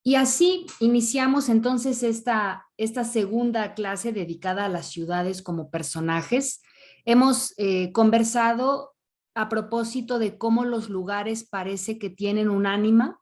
Y así iniciamos entonces esta segunda clase dedicada a las ciudades como personajes. Hemos conversado a propósito de cómo los lugares parece que tienen un ánima,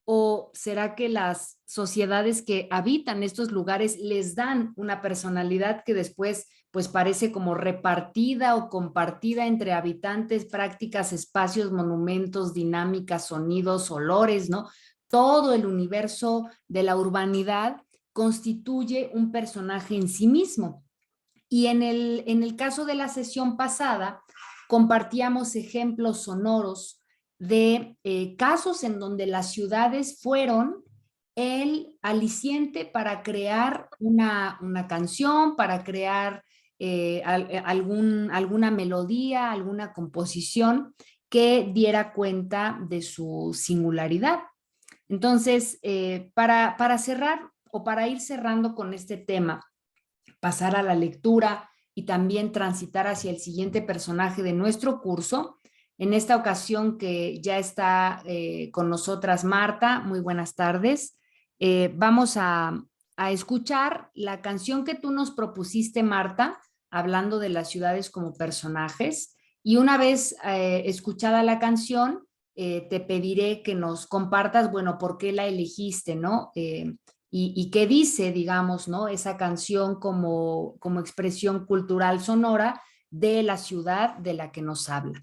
o será que las sociedades que habitan estos lugares les dan una personalidad que después pues parece como repartida o compartida entre habitantes, prácticas, espacios, monumentos, dinámicas, sonidos, olores, ¿no? Todo el universo de la urbanidad constituye un personaje en sí mismo. Y en el caso de la sesión pasada, compartíamos ejemplos sonoros de casos en donde las ciudades fueron el aliciente para crear una canción, para crear alguna melodía, alguna composición que diera cuenta de su singularidad. Entonces, para cerrar o para ir cerrando con este tema, pasar a la lectura y también transitar hacia el siguiente personaje de nuestro curso. En esta ocasión que ya está con nosotras Marta, muy buenas tardes. Vamos a escuchar la canción que tú nos propusiste, Marta, hablando de las ciudades como personajes. Y una vez escuchada la canción, te pediré que nos compartas, bueno, por qué la elegiste, ¿no? Y qué dice, digamos, ¿no? Esa canción como expresión cultural sonora de la ciudad de la que nos habla.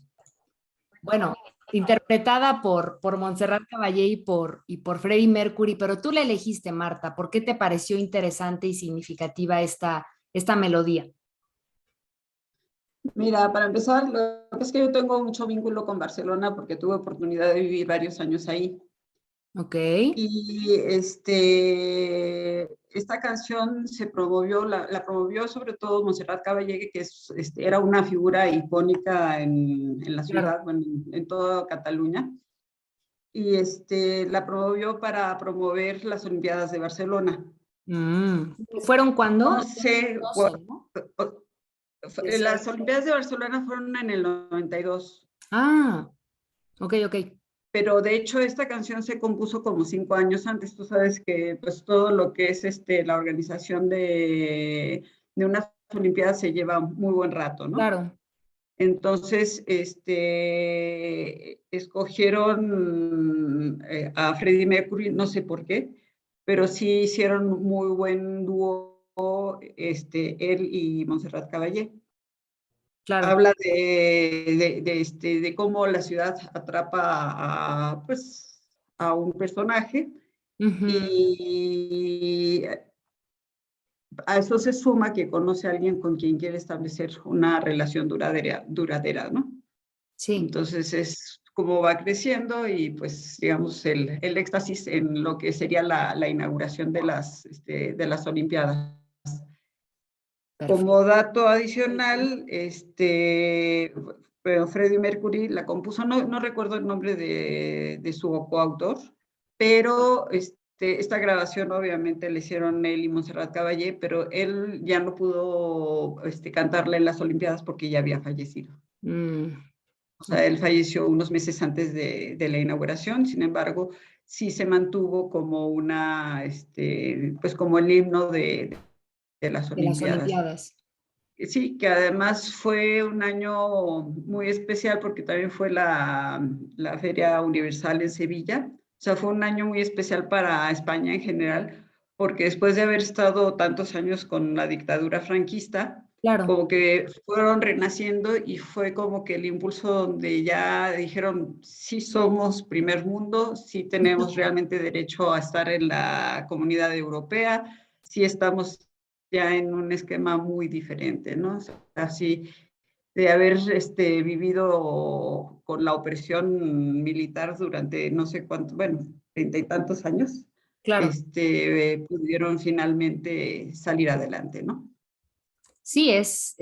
Bueno, interpretada por Montserrat Caballé y por Freddie Mercury, pero tú la elegiste, Marta. ¿Por qué te pareció interesante y significativa esta melodía? Mira, para empezar, lo que es que yo tengo mucho vínculo con Barcelona porque tuve oportunidad de vivir varios años ahí. Ok, Y esta canción se promovió, la promovió sobre todo Montserrat Caballé, que era una figura icónica en la claro. ciudad, bueno, en toda Cataluña. Y la promovió para promover las Olimpiadas de Barcelona. ¿Fueron No cuándo? sé, 12, ¿no? las Decías. Olimpiadas de Barcelona fueron en el 92. Ah, ok, ok. Pero de hecho esta canción se compuso como 5 años antes. Tú sabes que pues todo lo que es la organización de unas Olimpiadas se lleva muy buen rato, ¿no? Claro. Entonces, escogieron a Freddie Mercury, no sé por qué, pero sí hicieron muy buen dúo, él y Montserrat Caballé. Claro. Habla de cómo la ciudad atrapa pues, a un personaje Ujú. y a eso se suma que conoce a alguien con quien quiere establecer una relación duradera, ¿no? Sí. Entonces es como va creciendo y pues digamos el éxtasis en lo que sería la inauguración de las Olimpiadas. Perfecto. Como dato adicional, pero Freddie Mercury la compuso, no recuerdo el nombre de su coautor, pero esta grabación obviamente le hicieron él y Montserrat Caballé, pero él ya no pudo cantarla en las Olimpiadas porque ya había fallecido. Mm, O sea, él falleció unos meses antes de la inauguración, sin embargo, sí se mantuvo como pues como el himno de las de las Olimpiadas. Olimpiadas. Sí, que además fue un año muy especial porque también fue la Feria Universal en Sevilla. O sea, fue un año muy especial para España en general, porque después de haber estado tantos años con la dictadura franquista, Claro. como que fueron renaciendo y fue como que el impulso donde ya dijeron, sí somos primer mundo, sí tenemos realmente derecho a estar en la comunidad europea, sí estamos ya en un esquema muy diferente, ¿no? O sea, así de haber vivido con la opresión militar durante no sé cuánto, bueno, 30 y tantos años, Claro. pudieron finalmente salir adelante, ¿no? Sí, es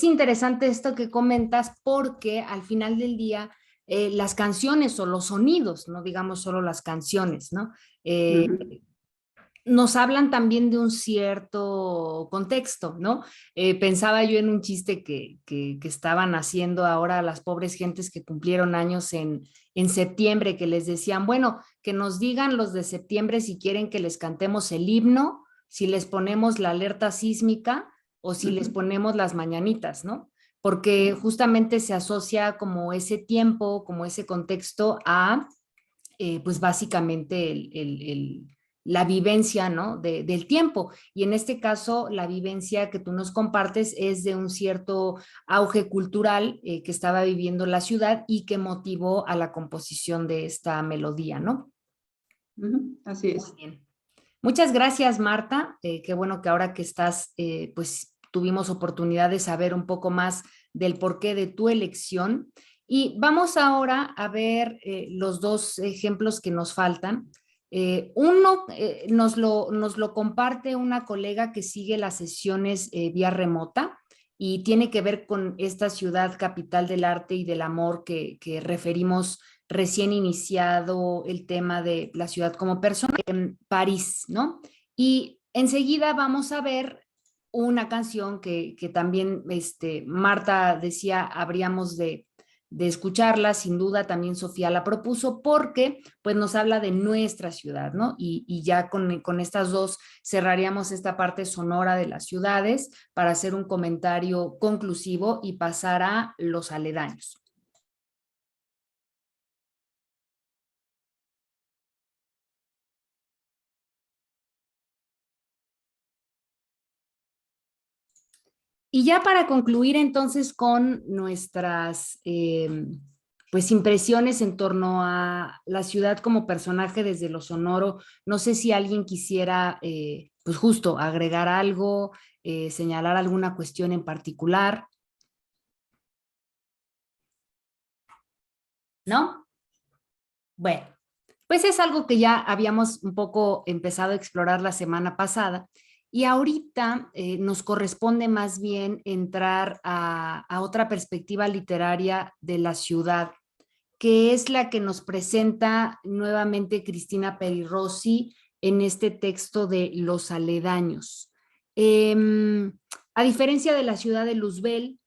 interesante esto que comentas porque al final del día las canciones o los sonidos, no digamos solo las canciones, ¿no? Eh, Uh-huh. nos hablan también de un cierto contexto, ¿no? Pensaba yo en un chiste que estaban haciendo ahora las pobres gentes que cumplieron años en septiembre, que les decían, bueno, que nos digan los de septiembre si quieren que les cantemos el himno, si les ponemos la alerta sísmica o si les ponemos las mañanitas, ¿no? Porque justamente se asocia como ese tiempo, como ese contexto a, pues básicamente la vivencia, ¿no? Del tiempo. Y en este caso, la vivencia que tú nos compartes es de un cierto auge cultural que estaba viviendo la ciudad y que motivó a la composición de esta melodía, ¿no? Así es. Muy bien. Muchas gracias, Marta. Qué bueno que ahora que estás, pues tuvimos oportunidad de saber un poco más del porqué de tu elección. Y vamos ahora a ver los dos ejemplos que nos faltan. Uno nos lo comparte una colega que sigue las sesiones vía remota y tiene que ver con esta ciudad capital del arte y del amor que referimos recién iniciado el tema de la ciudad como persona en París, ¿no? Y enseguida vamos a ver una canción que también Marta decía habríamos de escucharla, sin duda también Sofía la propuso porque pues nos habla de nuestra ciudad, ¿no? Y ya con estas dos cerraríamos esta parte sonora de las ciudades para hacer un comentario conclusivo y pasar a los aledaños. Y ya para concluir entonces con nuestras pues impresiones en torno a la ciudad como personaje desde lo sonoro, no sé si alguien quisiera pues justo agregar algo, señalar alguna cuestión en particular, ¿no? Bueno, pues es algo que ya habíamos un poco empezado a explorar la semana pasada y ahorita nos corresponde más bien entrar a otra perspectiva literaria de la ciudad, que es la que nos presenta nuevamente Cristina Peri Rossi en este texto de Los aledaños. A diferencia de la ciudad de Luzbel,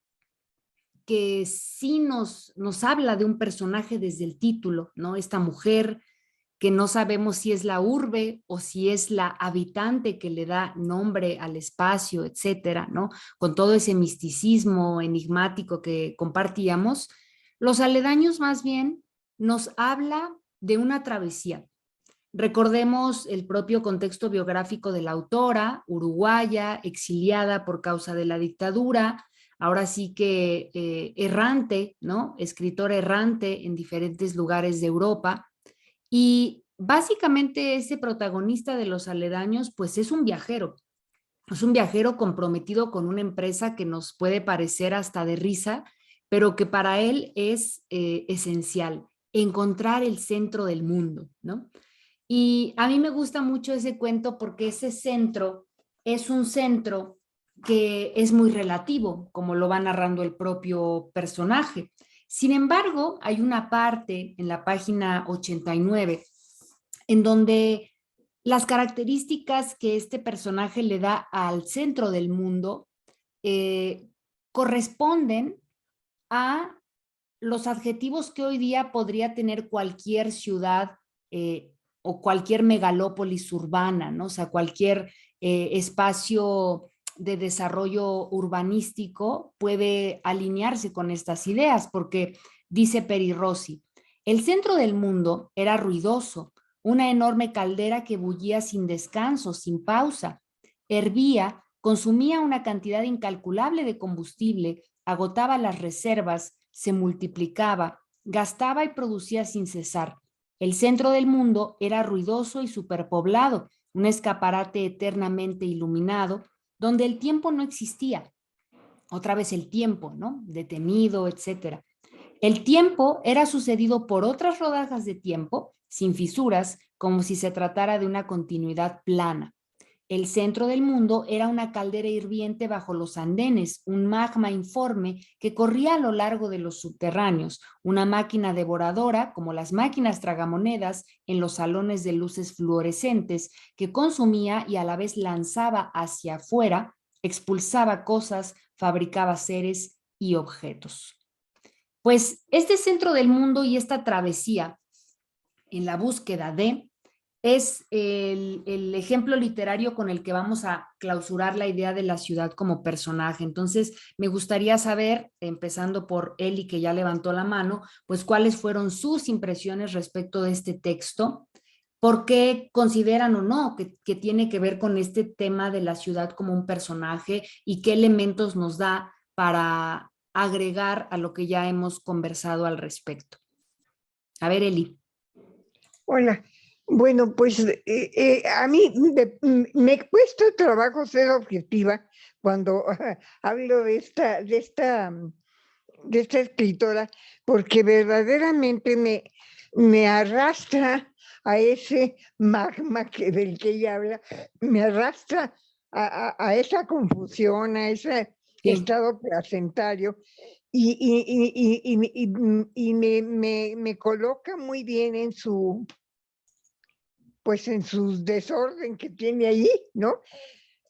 que sí nos habla de un personaje desde el título, ¿no? Esta mujer que no sabemos si es la urbe o si es la habitante que le da nombre al espacio, etcétera, ¿no? Con todo ese misticismo enigmático que compartíamos, los aledaños más bien nos habla de una travesía. Recordemos el propio contexto biográfico de la autora, uruguaya, exiliada por causa de la dictadura, ahora sí que errante, ¿no? Escritora errante en diferentes lugares de Europa. Y básicamente ese protagonista de los aledaños, pues es un viajero comprometido con una empresa que nos puede parecer hasta de risa, pero que para él es esencial, encontrar el centro del mundo, ¿no? Y a mí me gusta mucho ese cuento porque ese centro es un centro que es muy relativo, como lo va narrando el propio personaje. Sin embargo, hay una parte en la página 89 en donde las características que este personaje le da al centro del mundo eh, corresponden a los adjetivos que hoy día podría tener cualquier ciudad o cualquier megalópolis urbana, ¿no? O sea, cualquier espacio de desarrollo urbanístico puede alinearse con estas ideas, porque dice Peri Rossi, el centro del mundo era ruidoso, una enorme caldera que bullía sin descanso, sin pausa, hervía, consumía una cantidad incalculable de combustible, agotaba las reservas, se multiplicaba, gastaba y producía sin cesar. El centro del mundo era ruidoso y superpoblado, un escaparate eternamente iluminado, donde el tiempo no existía. Otra vez el tiempo, ¿no? Detenido, etcétera. El tiempo era sucedido por otras rodajas de tiempo, sin fisuras, como si se tratara de una continuidad plana. El centro del mundo era una caldera hirviente bajo los andenes, un magma informe que corría a lo largo de los subterráneos, una máquina devoradora, como las máquinas tragamonedas en los salones de luces fluorescentes, que consumía y a la vez lanzaba hacia afuera, expulsaba cosas, fabricaba seres y objetos. Pues este centro del mundo y esta travesía en la búsqueda de es el ejemplo literario con el que vamos a clausurar la idea de la ciudad como personaje. Entonces, me gustaría saber, empezando por Eli, que ya levantó la mano, pues cuáles fueron sus impresiones respecto de este texto, por qué consideran o no que tiene que ver con este tema de la ciudad como un personaje y qué elementos nos da para agregar a lo que ya hemos conversado al respecto. A ver, Eli. Hola. Bueno, pues a mí me cuesta trabajo ser objetiva cuando hablo de esta escritora, porque verdaderamente me arrastra a ese magma del que ella habla, me arrastra a esa confusión, a ese estado placentario. Y me coloca muy bien en su, pues en su desorden que tiene ahí, ¿no?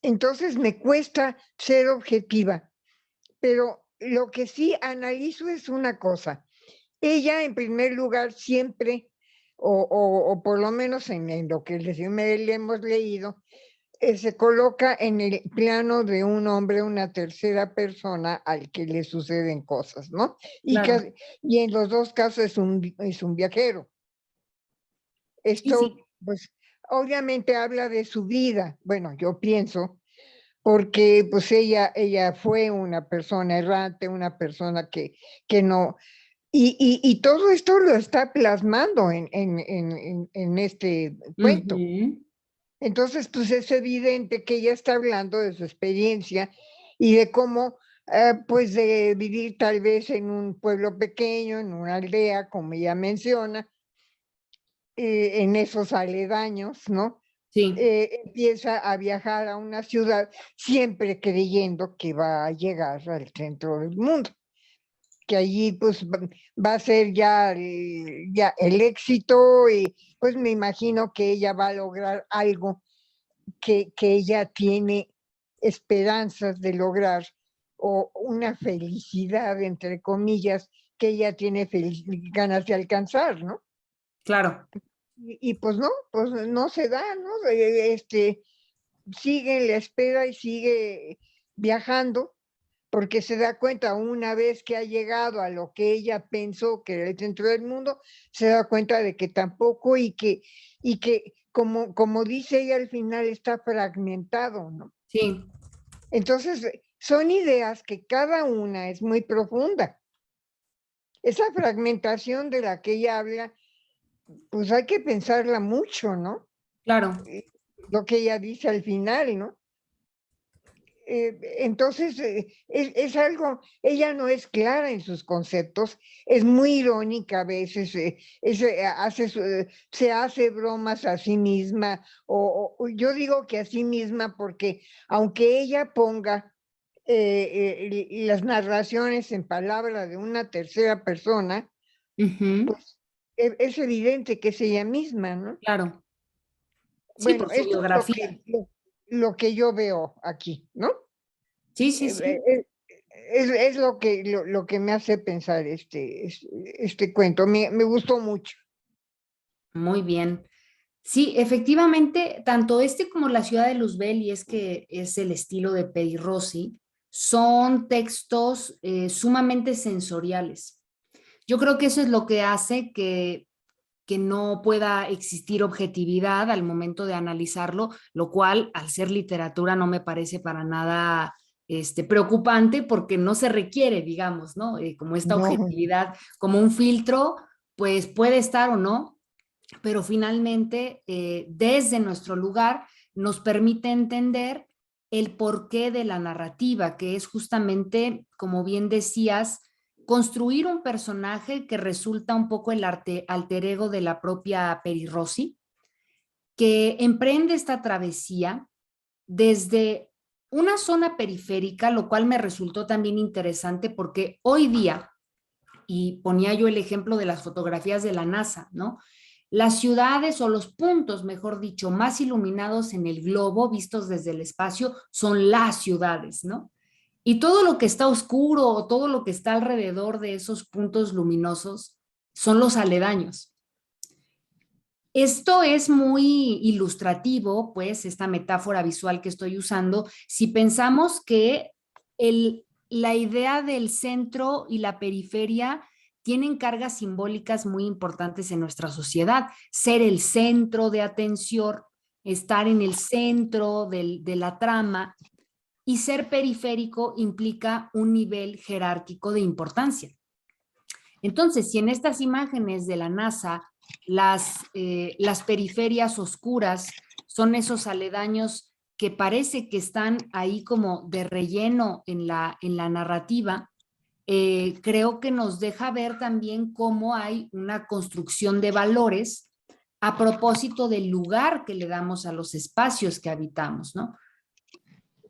Entonces me cuesta ser objetiva, pero lo que sí analizo es una cosa. Ella, en primer lugar, siempre, o por lo menos en lo que le hemos leído, se coloca en el plano de un hombre, una tercera persona al que le suceden cosas, ¿no? Claro. Y en los dos casos es un viajero. Esto, Sí. pues, obviamente habla de su vida, bueno, yo pienso, porque pues ella fue una persona errante, una persona que no, y todo esto lo está plasmando en este cuento. Entonces, pues es evidente que ella está hablando de su experiencia y de cómo, pues de vivir tal vez en un pueblo pequeño, en una aldea, como ella menciona, en esos aledaños, ¿no? Sí. Empieza a viajar a una ciudad siempre creyendo que va a llegar al centro del mundo, que allí pues va a ser ya el éxito y pues me imagino que ella va a lograr algo que ella tiene esperanzas de lograr o una felicidad, entre comillas, que ella tiene ganas de alcanzar, ¿no? Claro. Y pues no se da, ¿no? Sigue la espera y sigue viajando porque se da cuenta una vez que ha llegado a lo que ella pensó que era el centro del mundo, se da cuenta de que tampoco y que como dice ella al final está fragmentado, ¿no? Sí. Entonces son ideas que cada una es muy profunda. Esa fragmentación de la que ella habla, pues hay que pensarla mucho, ¿no? Claro. Lo que ella dice al final, ¿no? Entonces, es algo, ella no es clara en sus conceptos, es muy irónica a veces, se hace bromas a sí misma, o yo digo que a sí misma porque aunque ella ponga las narraciones en palabra de una tercera persona, pues es evidente que es ella misma, ¿no? Claro. Sí, Bueno, por su esto biografía. lo que yo veo aquí, ¿no? Sí, sí, sí. Es lo que me hace pensar este cuento. Me gustó mucho. Muy bien. Sí, efectivamente, tanto este como La ciudad de Luzbel, y es que es el estilo de Peri Rossi, son textos sumamente sensoriales. Yo creo que eso es lo que hace que no pueda existir objetividad al momento de analizarlo, lo cual al ser literatura no me parece para nada preocupante porque no se requiere, digamos, ¿no? Como esta No, objetividad, como un filtro, pues puede estar o no, pero finalmente desde nuestro lugar nos permite entender el porqué de la narrativa, que es justamente, como bien decías, construir un personaje que resulta un poco el alter ego de la propia Peri Rossi, que emprende esta travesía desde una zona periférica, lo cual me resultó también interesante porque hoy día, y ponía yo el ejemplo de las fotografías de la NASA, ¿no? Las ciudades o los puntos, mejor dicho, más iluminados en el globo, vistos desde el espacio, son las ciudades, ¿no? Y todo lo que está oscuro o todo lo que está alrededor de esos puntos luminosos son los aledaños. Esto es muy ilustrativo, pues, esta metáfora visual que estoy usando, si pensamos que la idea del centro y la periferia tienen cargas simbólicas muy importantes en nuestra sociedad. Ser el centro de atención, estar en el centro de la trama, y ser periférico implica un nivel jerárquico de importancia. Entonces, si en estas imágenes de la NASA las periferias oscuras son esos aledaños que parece que están ahí como de relleno en la narrativa, creo que nos deja ver también cómo hay una construcción de valores a propósito del lugar que le damos a los espacios que habitamos, ¿no?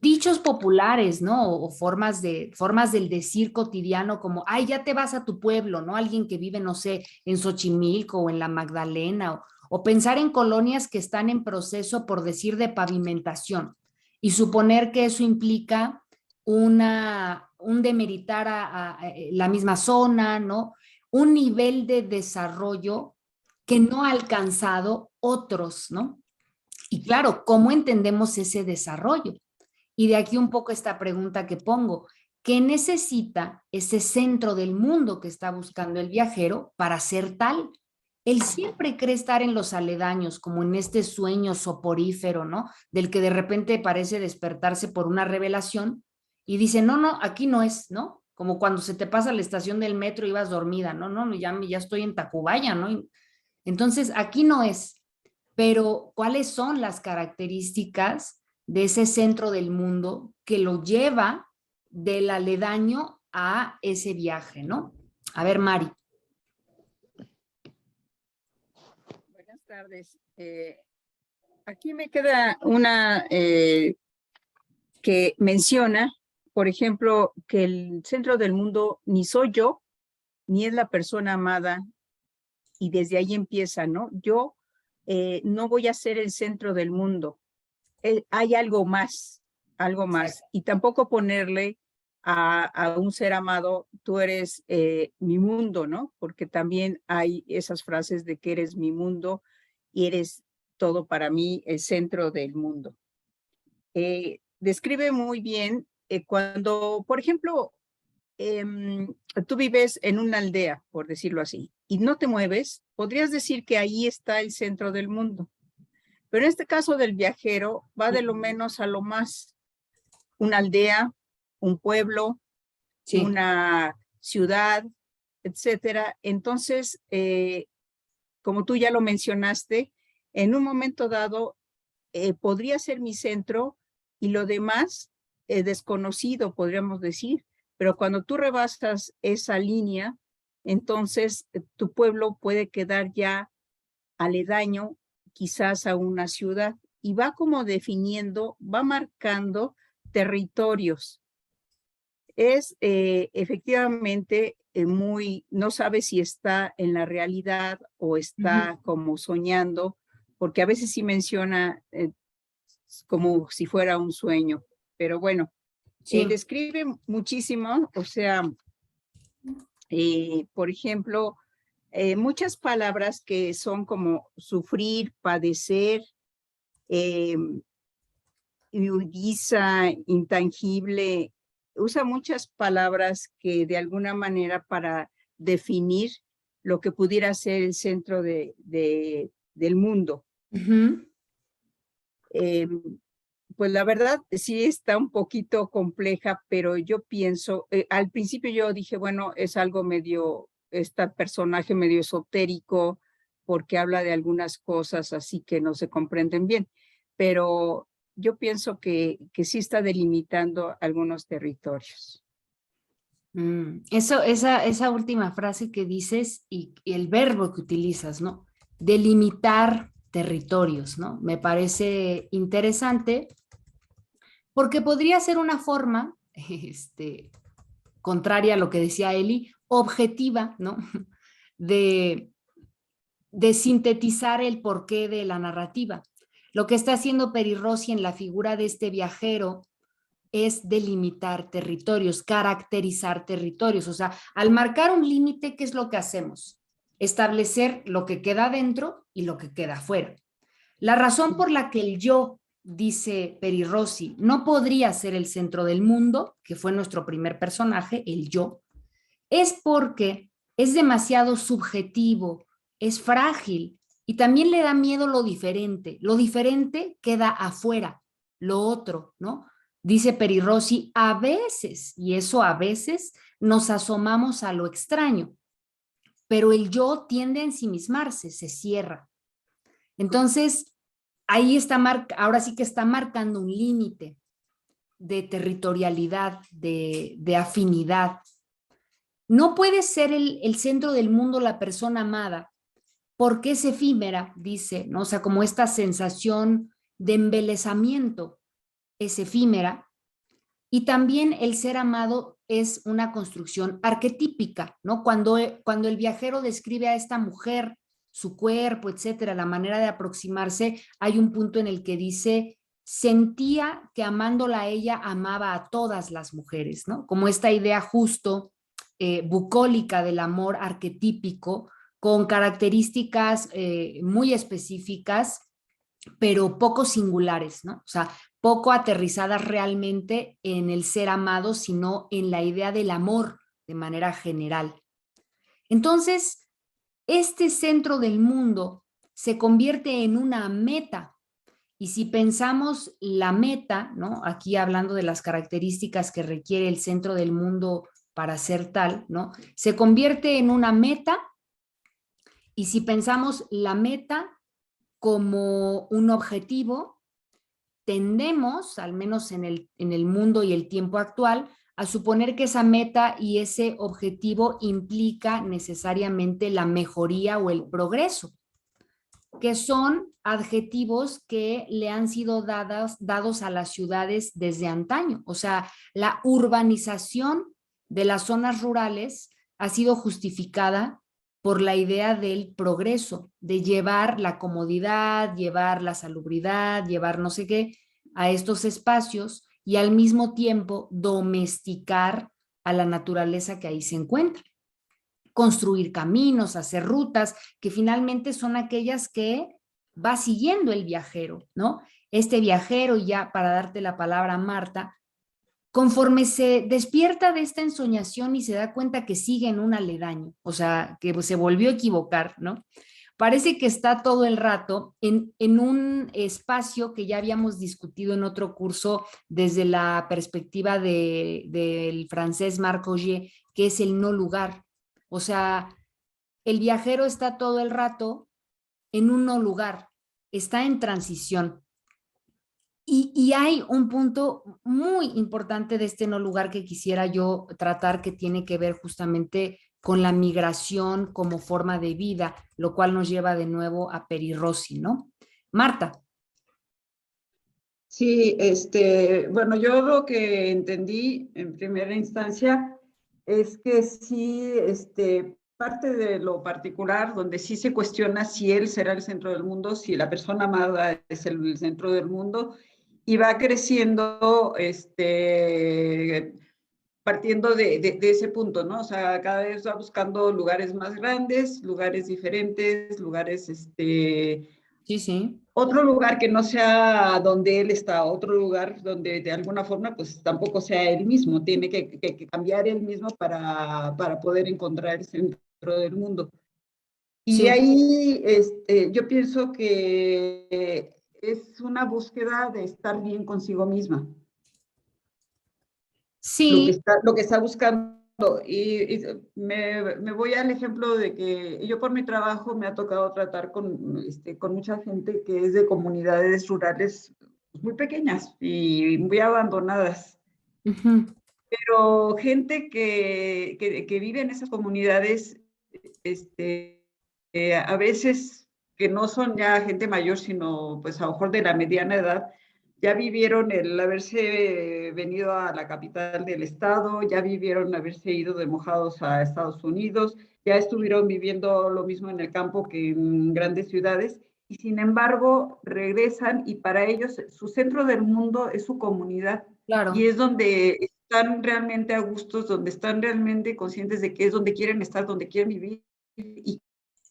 Dichos populares, ¿no? O formas del decir cotidiano como, ay, ya te vas a tu pueblo, ¿no? Alguien que vive, no sé, en Xochimilco o en la Magdalena, o pensar en colonias que están en proceso, por decir, de pavimentación, y suponer que eso implica un demeritar a la misma zona, ¿no? Un nivel de desarrollo que no ha alcanzado otros, ¿no? Y claro, ¿cómo entendemos ese desarrollo? Y de aquí un poco esta pregunta que pongo: ¿qué necesita ese centro del mundo que está buscando el viajero para ser tal? Él siempre cree estar en los aledaños, como en este sueño soporífero, ¿no? Del que de repente parece despertarse por una revelación y dice, no, no, aquí no es, ¿no? Como cuando se te pasa la estación del metro y vas dormida, no, no, ya estoy en Tacubaya, ¿no? Entonces, aquí no es. Pero, ¿cuáles son las características de ese centro del mundo que lo lleva del aledaño a ese viaje, ¿no? A ver, Mari. Buenas tardes. Aquí me queda una que menciona, por ejemplo, que el centro del mundo ni soy yo, ni es la persona amada, y desde ahí empieza, ¿no? Yo no voy a ser el centro del mundo. Hay algo más, y tampoco ponerle a un ser amado, tú eres mi mundo, ¿no? Porque también hay esas frases de que eres mi mundo y eres todo para mí, el centro del mundo. Describe muy bien cuando, por ejemplo, tú vives en una aldea, por decirlo así, y no te mueves, podrías decir que ahí está el centro del mundo. Pero en este caso del viajero, va de lo menos a lo más. Una aldea, un pueblo, Sí. una ciudad, etcétera. Entonces, como tú ya lo mencionaste, en un momento dado podría ser mi centro y lo demás desconocido, podríamos decir. Pero cuando tú rebasas esa línea, entonces tu pueblo puede quedar ya aledaño quizás a una ciudad y va como definiendo, va marcando territorios. Es efectivamente muy, no sabe si está en la realidad o está como soñando, porque a veces sí menciona como si fuera un sueño, pero bueno, Sí. describe muchísimo, o sea, por ejemplo, muchas palabras que son como sufrir, padecer, guisa, intangible, usa muchas palabras que de alguna manera para definir lo que pudiera ser el centro del mundo. Pues la verdad sí está un poquito compleja, pero yo pienso, al principio yo dije, bueno, es algo medio, este personaje medio esotérico, porque habla de algunas cosas así que no se comprenden bien, pero yo pienso que sí está delimitando algunos territorios. Esa última frase que dices y el verbo que utilizas, ¿no? Delimitar territorios, ¿no? Me parece interesante porque podría ser una forma, contraria a lo que decía Eli, objetiva, ¿no? De sintetizar el porqué de la narrativa. Lo que está haciendo Peri Rossi en la figura de este viajero es delimitar territorios, caracterizar territorios. O sea, al marcar un límite, ¿qué es lo que hacemos? Establecer lo que queda dentro y lo que queda afuera. La razón por la que el yo, dice Peri Rossi, no podría ser el centro del mundo, que fue nuestro primer personaje, el yo, es porque es demasiado subjetivo, es frágil y también le da miedo lo diferente. Lo diferente queda afuera, lo otro, ¿no? Dice Peri Rossi, a veces, y eso a veces, nos asomamos a lo extraño, pero el yo tiende a ensimismarse, se cierra. Entonces, ahí está, ahora sí que está marcando un límite de territorialidad, de afinidad. No puede ser el centro del mundo la persona amada, porque es efímera, dice, ¿no? O sea, como esta sensación de embelezamiento es efímera, y también el ser amado es una construcción arquetípica, ¿no? Cuando el viajero describe a esta mujer, su cuerpo, etcétera, la manera de aproximarse, hay un punto en el que dice, sentía que amándola a ella amaba a todas las mujeres, ¿no? Como esta idea justo bucólica del amor arquetípico, con características muy específicas, pero poco singulares, ¿no? O sea, poco aterrizadas realmente en el ser amado, sino en la idea del amor de manera general. Entonces, este centro del mundo se convierte en una meta. Y si pensamos la meta, ¿no? Aquí hablando de las características que requiere el centro del mundo para ser tal, ¿no? Se convierte en una meta. Y si pensamos la meta como un objetivo, tendemos, al menos en el mundo y el tiempo actual, a suponer que esa meta y ese objetivo implica necesariamente la mejoría o el progreso, que son adjetivos que le han sido dados a las ciudades desde antaño. O sea, la urbanización de las zonas rurales ha sido justificada por la idea del progreso, de llevar la comodidad, llevar la salubridad, llevar no sé qué a estos espacios y al mismo tiempo domesticar a la naturaleza que ahí se encuentra. Construir caminos, hacer rutas, que finalmente son aquellas que va siguiendo el viajero, ¿no? Este viajero, y ya para darte la palabra, Marta, conforme se despierta de esta ensoñación y se da cuenta que sigue en un aledaño, o sea, que se volvió a equivocar, ¿no? Parece que está todo el rato en un espacio que ya habíamos discutido en otro curso desde la perspectiva del francés Marc Auger, que es el no lugar. O sea, el viajero está todo el rato en un no lugar, está en transición. Y hay un punto muy importante de este no lugar que quisiera yo tratar, que tiene que ver justamente con la migración como forma de vida, lo cual nos lleva de nuevo a Peri Rossi, ¿no? Marta. Sí, bueno, yo lo que entendí en primera instancia es que sí, parte de lo particular, donde sí se cuestiona si él será el centro del mundo, si la persona amada es el centro del mundo, y va creciendo, partiendo de ese punto, ¿no? O sea, cada vez va buscando lugares más grandes, lugares diferentes, lugares, Sí, sí. otro lugar que no sea donde él está, otro lugar donde de alguna forma pues tampoco sea él mismo, tiene que cambiar él mismo para poder encontrar el centro del mundo. Y Sí. ahí yo pienso que es una búsqueda de estar bien consigo misma, Sí. lo que está buscando. Y me voy al ejemplo de que yo por mi trabajo me ha tocado tratar con mucha gente que es de comunidades rurales muy pequeñas y muy abandonadas. Uh-huh. Pero gente que vive en esas comunidades, a veces que no son ya gente mayor, sino pues a lo mejor de la mediana edad, ya vivieron el haberse venido a la capital del estado, ya vivieron haberse ido de mojados a Estados Unidos, ya estuvieron viviendo lo mismo en el campo que en grandes ciudades, y sin embargo regresan y para ellos su centro del mundo es su comunidad y Claro, es donde están realmente a gustos, donde están realmente conscientes de que es donde quieren estar, donde quieren vivir y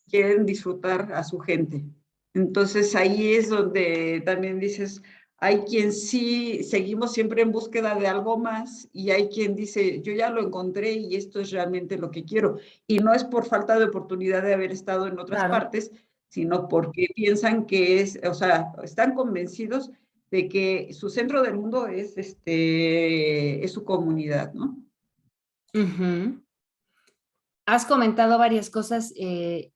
quieren disfrutar a su gente. Entonces ahí es donde también dices, hay quien sí, seguimos siempre en búsqueda de algo más y hay quien dice, yo ya lo encontré y esto es realmente lo que quiero. Y no es por falta de oportunidad de haber estado en otras claro. partes, sino porque piensan que es, o sea, están convencidos de que su centro del mundo es su comunidad, ¿no? Ujú. Has comentado varias cosas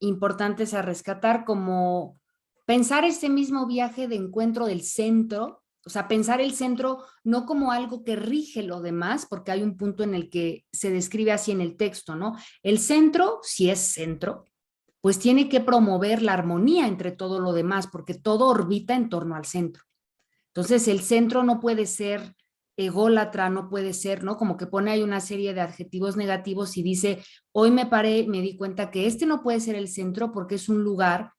importantes a rescatar, como pensar ese mismo viaje de encuentro del centro, o sea, pensar el centro no como algo que rige lo demás, porque hay un punto en el que se describe así en el texto, ¿no? El centro, si es centro, pues tiene que promover la armonía entre todo lo demás, porque todo orbita en torno al centro. Entonces, el centro no puede ser ególatra, no puede ser, ¿no? Como que pone ahí una serie de adjetivos negativos y dice, hoy me paré, me di cuenta que este no puede ser el centro porque es un lugar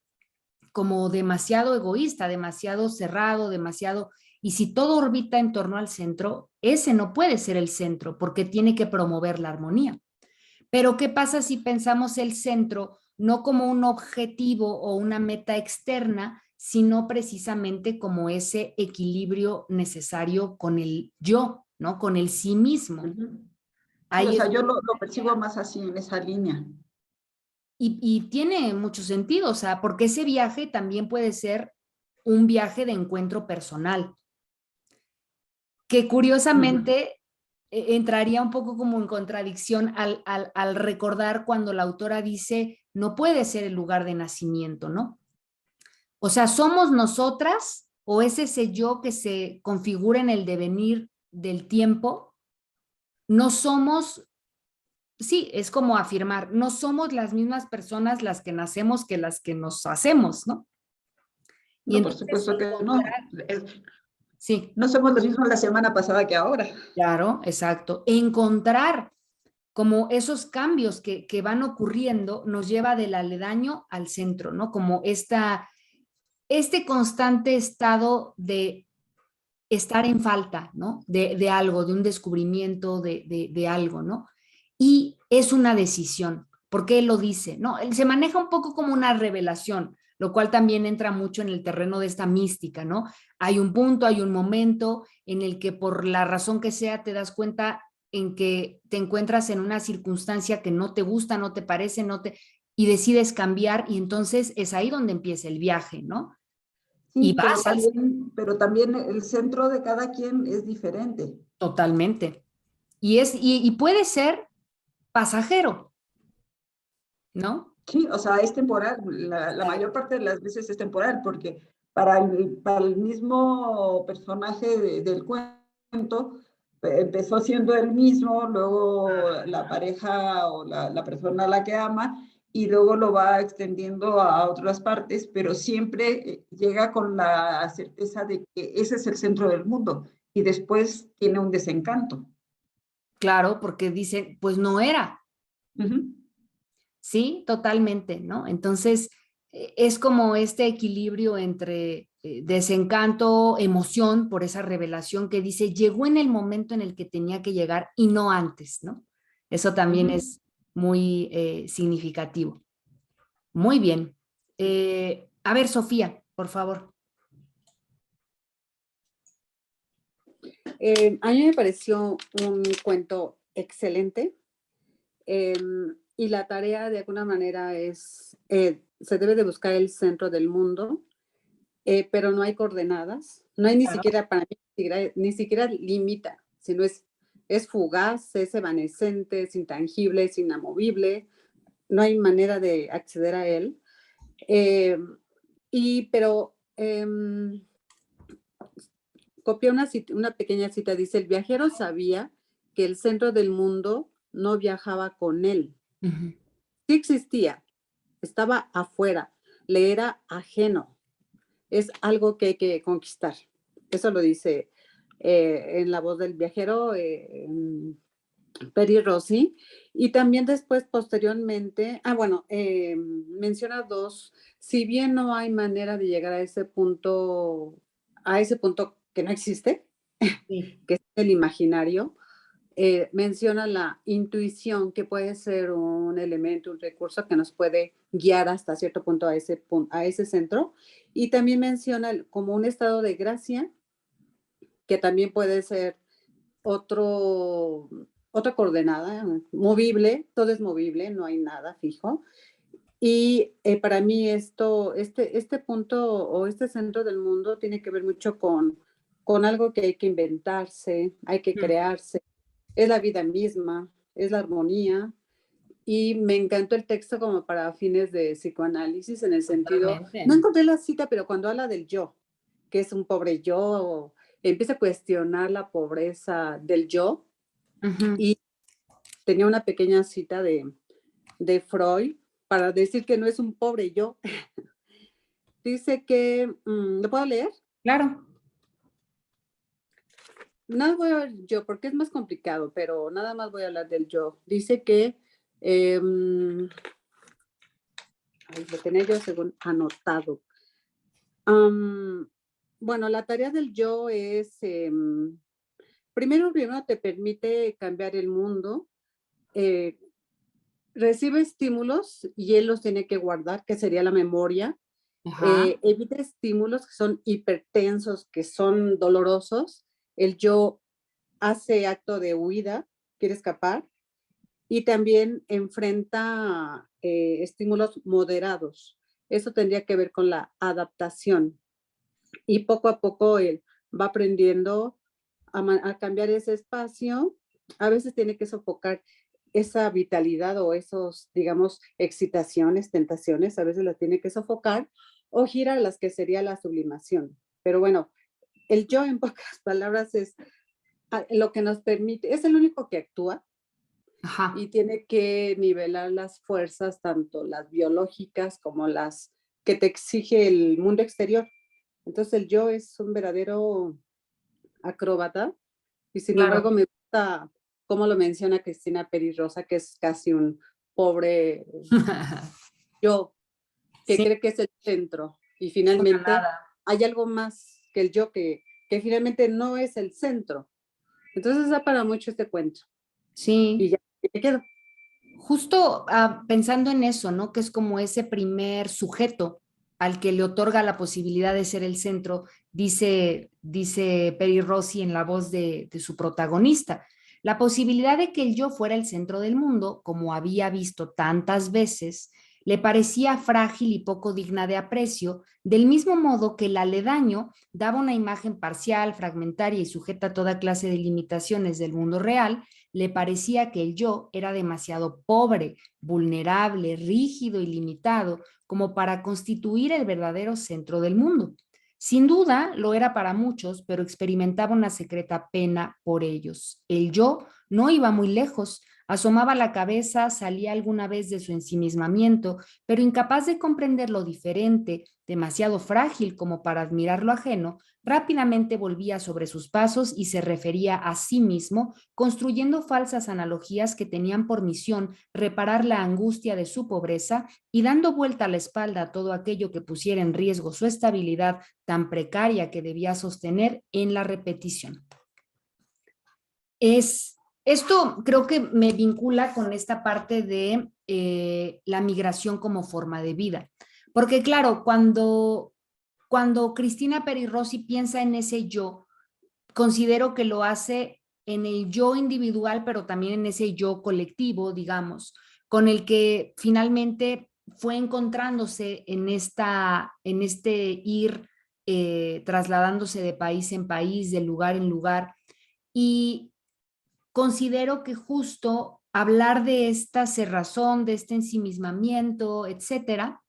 como demasiado egoísta, demasiado cerrado, demasiado... Y si todo orbita en torno al centro, ese no puede ser el centro porque tiene que promover la armonía. Pero ¿qué pasa si pensamos el centro no como un objetivo o una meta externa, sino precisamente como ese equilibrio necesario con el yo, ¿no? Con el sí mismo. Uh-huh. Sí, o Ahí es, sea, yo lo percibo más así, en esa línea. y tiene mucho sentido, o sea, porque ese viaje también puede ser un viaje de encuentro personal, que Uh-huh. curiosamente entraría un poco como en contradicción al recordar cuando la autora dice, no puede ser el lugar de nacimiento, ¿no? O sea, ¿somos nosotras o es ese yo que se configura en el devenir del tiempo? No somos, sí, es como afirmar, no somos las mismas personas las que nacemos que las que nos hacemos, ¿no? Y No, por entonces supuesto que no. encontrar, sí, No somos los mismos la semana pasada que ahora. claro, exacto, encontrar como esos cambios que van ocurriendo nos lleva del aledaño al centro, ¿no? Como este constante estado de estar en falta, ¿no? De algo, de un descubrimiento, de algo, ¿no? Y es una decisión, porque él lo dice, ¿no? Él se maneja un poco como una revelación, lo cual también entra mucho en el terreno de esta mística, ¿no? Hay un punto, hay un momento en el que por la razón que sea te das cuenta en que te encuentras en una circunstancia que no te gusta, no te parece, no te y decides cambiar y entonces es ahí donde empieza el viaje, ¿no? Y Sí, vas al pero también el centro de cada quien es diferente. totalmente. Y puede ser pasajero, ¿no? Sí, o sea, es temporal. La mayor parte de las veces es temporal, porque para el mismo personaje del cuento, empezó siendo el mismo, luego la pareja o la persona a la que ama, y luego lo va extendiendo a otras partes, pero siempre llega con la certeza de que ese es el centro del mundo, y después tiene un desencanto. Claro, porque dicen, pues no era, Ujú. sí, totalmente, ¿no? Entonces, es como este equilibrio entre desencanto, emoción por esa revelación que dice, llegó en el momento en el que tenía que llegar y no antes, ¿no? Eso también Ujú. es muy significativo. Muy bien. A ver, Sofía, por favor. A mí me pareció un cuento excelente y la tarea de alguna manera es, se debe de buscar el centro del mundo, pero no hay coordenadas, no hay ni Claro. siquiera, para mí, ni siquiera limita, sino es fugaz, es evanescente, es intangible, es inamovible, no hay manera de acceder a él. Eh, pero copié una pequeña cita, dice, el viajero sabía que el centro del mundo no viajaba con él. Ujú. Sí existía, estaba afuera, le era ajeno. Es algo que hay que conquistar. Eso lo dice en La voz del viajero. Peri Rossi. Y también después, posteriormente, menciona dos, si bien no hay manera de llegar a ese punto que no existe, Sí. que es el imaginario, menciona la intuición, que puede ser un elemento, un recurso que nos puede guiar hasta cierto punto a ese centro. Y también menciona como un estado de gracia, que también puede ser otra coordenada, movible, todo es movible, no hay nada fijo. Y para mí este punto o este centro del mundo tiene que ver mucho con algo que hay que inventarse, hay que crearse, es la vida misma, es la armonía. Y me encantó el texto como para fines de psicoanálisis, en el sentido, Totalmente. no encontré la cita, pero cuando habla del yo, que es un pobre yo, empieza a cuestionar la pobreza del yo. Ujú. Y tenía una pequeña cita de Freud para decir que no es un pobre yo. Dice que, ¿lo puedo leer? Claro. Nada voy a ver yo, porque es más complicado, pero nada más voy a hablar del yo. Dice que, lo tenía yo según anotado. Bueno, la tarea del yo es, primero te permite cambiar el mundo, recibe estímulos y él los tiene que guardar, que sería la memoria. Ajá. Evita estímulos que son hipertensos, que son dolorosos. El yo hace acto de huida, quiere escapar, y también enfrenta estímulos moderados. Eso tendría que ver con la adaptación. Y poco a poco él va aprendiendo a cambiar ese espacio. A veces tiene que sofocar esa vitalidad o esos, digamos, excitaciones, tentaciones, a veces las tiene que sofocar o girar las que sería la sublimación. Pero bueno, el yo en pocas palabras es lo que nos permite, es el único que actúa Ajá. y tiene que nivelar las fuerzas, tanto las biológicas como las que te exige el mundo exterior. Entonces el yo es un verdadero acróbata y sin Claro. embargo me gusta cómo lo menciona Cristina Peri Rosa, que es casi un pobre yo que Sí, cree que es el centro y es una finalmente nada. hay algo más que el yo que finalmente no es el centro. Entonces da para mucho este cuento y Sí. ya me quedo. Justo pensando en eso, ¿no? Que es como ese primer sujeto al que le otorga la posibilidad de ser el centro, dice Peri Rossi en la voz de su protagonista. La posibilidad de que el yo fuera el centro del mundo, como había visto tantas veces, le parecía frágil y poco digna de aprecio, del mismo modo que el aledaño daba una imagen parcial, fragmentaria y sujeta a toda clase de limitaciones del mundo real. Le parecía que el yo era demasiado pobre, vulnerable, rígido y limitado como para constituir el verdadero centro del mundo. Sin duda lo era para muchos, pero experimentaba una secreta pena por ellos. El yo no iba muy lejos, asomaba la cabeza, salía alguna vez de su ensimismamiento, pero incapaz de comprender lo diferente, demasiado frágil como para admirar lo ajeno, rápidamente volvía sobre sus pasos y se refería a sí mismo, construyendo falsas analogías que tenían por misión reparar la angustia de su pobreza y dando vuelta a la espalda a todo aquello que pusiera en riesgo su estabilidad tan precaria que debía sostener en la repetición. Esto creo que me vincula con esta parte de la migración como forma de vida. Porque claro, cuando Cristina Peri Rossi piensa en ese yo, considero que lo hace en el yo individual, pero también en ese yo colectivo, digamos, con el que finalmente fue encontrándose en este ir trasladándose de país en país, de lugar en lugar. Y considero que justo hablar de esta cerrazón, de este ensimismamiento, etcétera,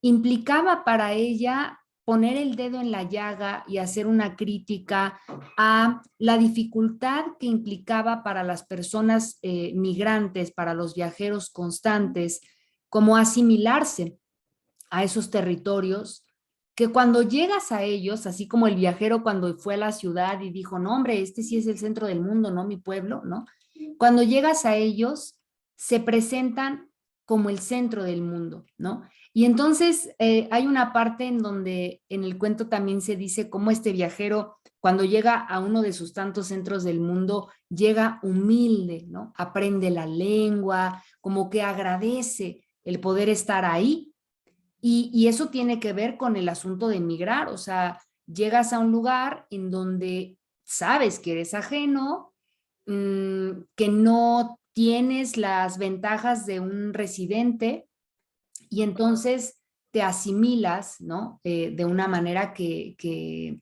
implicaba para ella poner el dedo en la llaga y hacer una crítica a la dificultad que implicaba para las personas migrantes, para los viajeros constantes, como asimilarse a esos territorios, que cuando llegas a ellos, así como el viajero cuando fue a la ciudad y dijo, no hombre, este sí es el centro del mundo, no mi pueblo, ¿no? cuando llegas a ellos, se presentan como el centro del mundo, ¿no? Y entonces hay una parte en donde en el cuento también se dice cómo este viajero, cuando llega a uno de sus tantos centros del mundo, llega humilde, ¿no? Aprende la lengua, como que agradece el poder estar ahí. Y eso tiene que ver con el asunto de emigrar, o sea, llegas a un lugar en donde sabes que eres ajeno, que no tienes las ventajas de un residente y entonces te asimilas, ¿no? De una manera que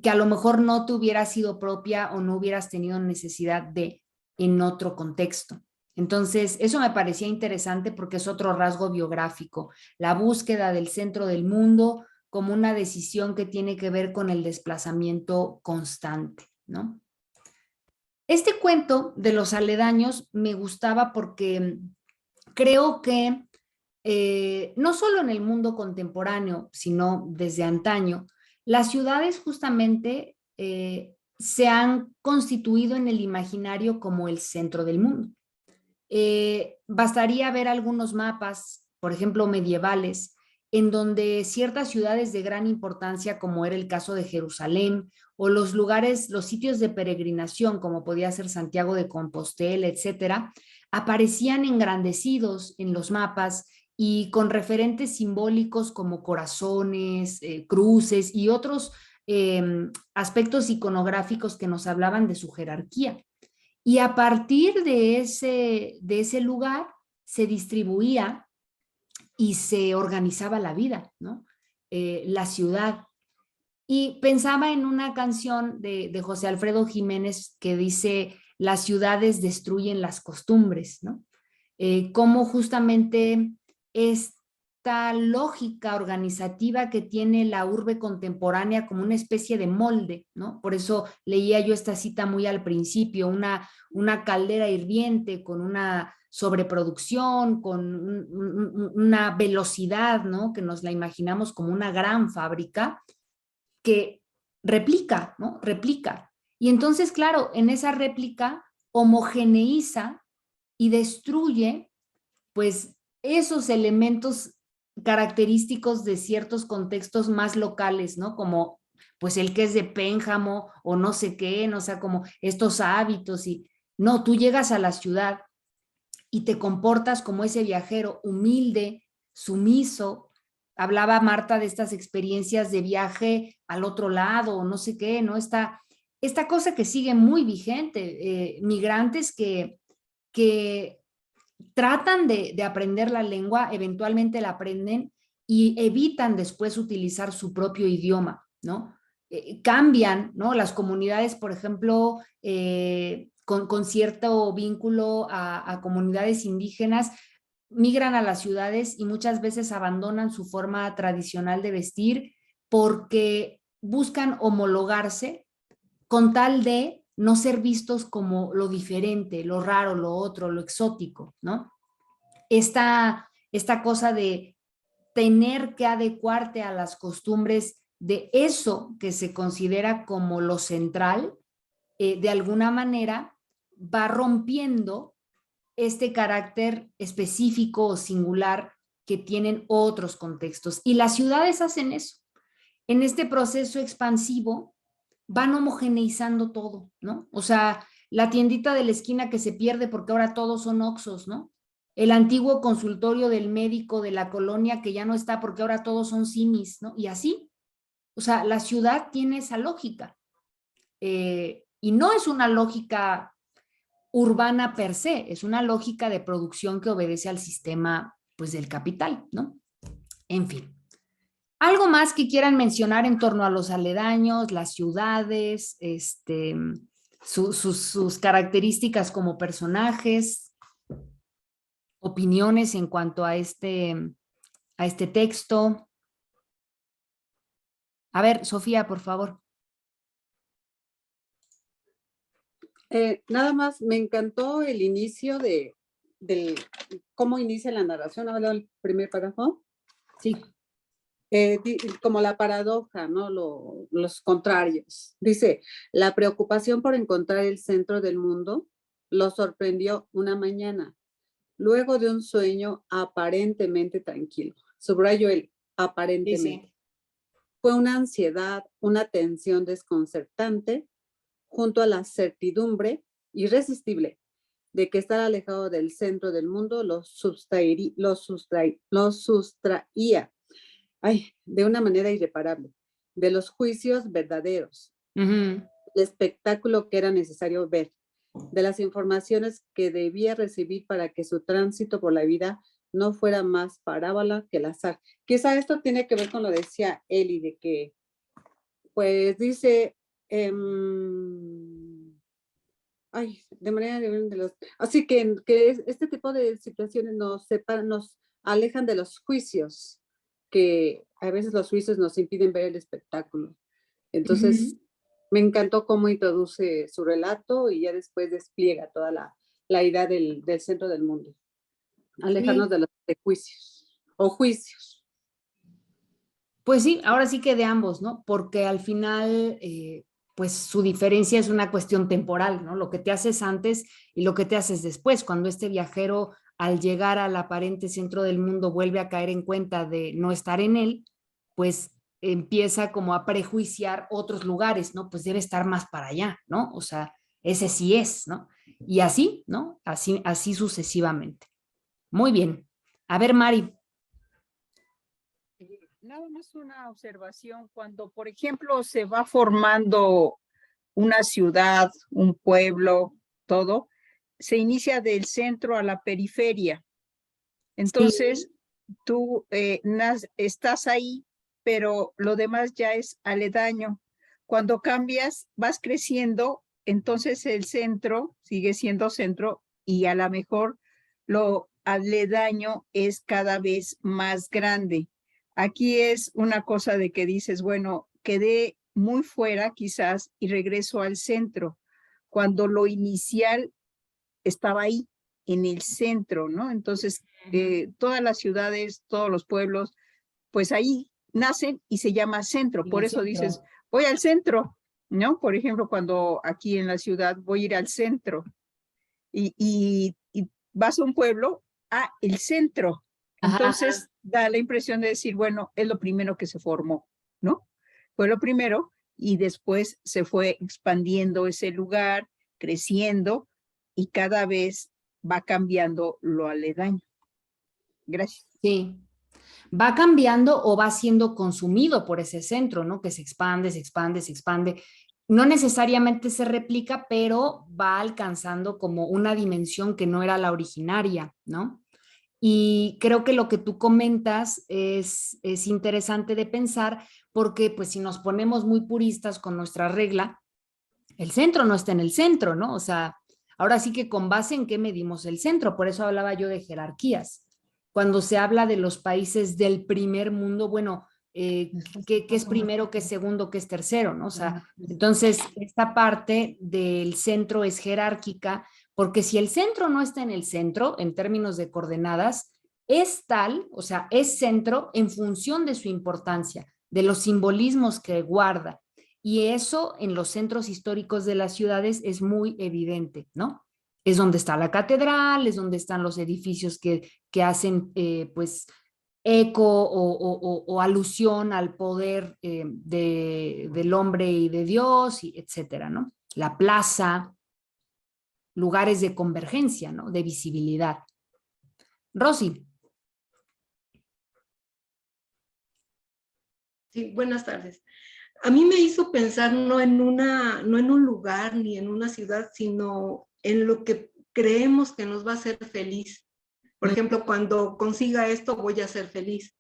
a lo mejor no te hubiera sido propia o no hubieras tenido necesidad de en otro contexto. Entonces, eso me parecía interesante porque es otro rasgo biográfico, la búsqueda del centro del mundo como una decisión que tiene que ver con el desplazamiento constante, ¿no? Este cuento de los aledaños me gustaba porque creo que no solo en el mundo contemporáneo, sino desde antaño, las ciudades justamente se han constituido en el imaginario como el centro del mundo. Bastaría ver algunos mapas, por ejemplo, medievales, en donde ciertas ciudades de gran importancia, como era el caso de Jerusalén, o los lugares, los sitios de peregrinación, como podía ser Santiago de Compostela, etcétera, aparecían engrandecidos en los mapas y con referentes simbólicos como corazones, cruces y otros aspectos iconográficos que nos hablaban de su jerarquía. Y a partir de ese lugar se distribuía y se organizaba la vida, ¿no? La ciudad. Y pensaba en una canción de José Alfredo Jiménez que dice, las ciudades destruyen las costumbres, ¿no? Cómo justamente esta lógica organizativa que tiene la urbe contemporánea como una especie de molde, ¿no? Por eso leía yo esta cita muy al principio, una caldera hirviente con una sobreproducción, con una velocidad, ¿no? Que nos la imaginamos como una gran fábrica que replica, ¿no? Replica. Y entonces, claro, en esa réplica homogeneiza y destruye, pues, esos elementos característicos de ciertos contextos más locales, ¿no? Como, pues, el que es de Pénjamo o no sé qué, ¿no? O sea, como estos hábitos y, no, tú llegas a la ciudad y te comportas como ese viajero humilde, sumiso. Hablaba Marta de estas experiencias de viaje al otro lado, o no sé qué, ¿no? Esta cosa que sigue muy vigente, migrantes que tratan de aprender la lengua, eventualmente la aprenden y evitan después utilizar su propio idioma, ¿no? Cambian, ¿no? Las comunidades, por ejemplo, con cierto vínculo a comunidades indígenas, migran a las ciudades y muchas veces abandonan su forma tradicional de vestir porque buscan homologarse con tal de no ser vistos como lo diferente, lo raro, lo otro, lo exótico, ¿no? Esta cosa de tener que adecuarte a las costumbres de eso que se considera como lo central, de alguna manera va rompiendo este carácter específico o singular que tienen otros contextos. Y las ciudades hacen eso. En este proceso expansivo van homogeneizando todo, ¿no? O sea, la tiendita de la esquina que se pierde porque ahora todos son Oxxos, ¿no? El antiguo consultorio del médico de la colonia que ya no está porque ahora todos son Simis, ¿no? Y así, o sea, la ciudad tiene esa lógica. Y no es una lógica urbana per se, es una lógica de producción que obedece al sistema, pues, del capital, ¿no? En fin. ¿Algo más que quieran mencionar en torno a los aledaños, las ciudades, sus características como personajes, opiniones en cuanto a este texto? A ver, Sofía, por favor. Nada más, me encantó el inicio del cómo inicia la narración. ¿Habla el primer párrafo? Sí. Como la paradoja, ¿no? Los contrarios. Dice, la preocupación por encontrar el centro del mundo lo sorprendió una mañana, luego de un sueño aparentemente tranquilo. Subrayo el aparentemente. Sí, sí. Fue una ansiedad, una tensión desconcertante, junto a la certidumbre irresistible de que estar alejado del centro del mundo lo sustraía de una manera irreparable de los juicios verdaderos, Ujú. el espectáculo que era necesario ver, de las informaciones que debía recibir para que su tránsito por la vida no fuera más parábola que el azar. Quizá esto tiene que ver con lo que decía Eli, de que, pues dice, de manera de los... Así que este tipo de situaciones nos separan, nos alejan de los juicios, que a veces los juicios nos impiden ver el espectáculo. Entonces, Ujú. me encantó cómo introduce su relato y ya después despliega toda la idea del centro del mundo. Alejarnos Sí. de los prejuicios o juicios. Pues sí, ahora sí que de ambos, ¿no? Porque al final, pues su diferencia es una cuestión temporal, ¿no? Lo que te haces antes y lo que te haces después. Cuando este viajero, al llegar al aparente centro del mundo, vuelve a caer en cuenta de no estar en él, pues empieza como a prejuiciar otros lugares, ¿no? Pues debe estar más para allá, ¿no? O sea, ese sí es, ¿no? Y así, ¿no? Así sucesivamente. Muy bien. A ver, Mari. Nada más una observación, cuando por ejemplo se va formando una ciudad, un pueblo, todo, se inicia del centro a la periferia. Entonces, tú estás ahí, pero lo demás ya es aledaño. Cuando cambias, vas creciendo, entonces el centro sigue siendo centro y a lo mejor lo aledaño es cada vez más grande. Aquí es una cosa de que dices, bueno, quedé muy fuera quizás y regreso al centro, cuando lo inicial estaba ahí, en el centro, ¿no? Entonces, todas las ciudades, todos los pueblos, pues ahí nacen y se llama centro. En Por el eso dices, centro. voy al centro, ¿no? Por ejemplo, cuando aquí en la ciudad voy a ir al centro y vas a un pueblo, el centro. Ajá. Entonces da la impresión de decir, bueno, es lo primero que se formó, ¿no? Fue lo primero y después se fue expandiendo ese lugar, creciendo y cada vez va cambiando lo aledaño. Gracias. Sí, va cambiando o va siendo consumido por ese centro, ¿no? Que se expande, se expande, se expande. No necesariamente se replica, pero va alcanzando como una dimensión que no era la originaria, ¿no? Y creo que lo que tú comentas es interesante de pensar porque pues si nos ponemos muy puristas con nuestra regla, el centro no está en el centro, ¿no? O sea, ahora sí que con base en qué medimos el centro, por eso hablaba yo de jerarquías. Cuando se habla de los países del primer mundo, bueno, ¿qué es primero, qué es segundo, qué es tercero, ¿no? O sea, entonces esta parte del centro es jerárquica, porque si el centro no está en el centro, en términos de coordenadas, es tal, o sea, es centro en función de su importancia, de los simbolismos que guarda. Y eso en los centros históricos de las ciudades es muy evidente, ¿no? Es donde está la catedral, es donde están los edificios que hacen, pues, eco o alusión al poder del hombre y de Dios, y etcétera, ¿no? La plaza, lugares de convergencia, ¿no? De visibilidad. Rosy. Sí, buenas tardes. A mí me hizo pensar no en un lugar ni en una ciudad, sino en lo que creemos que nos va a hacer feliz. Por ejemplo, cuando consiga esto voy a ser feliz.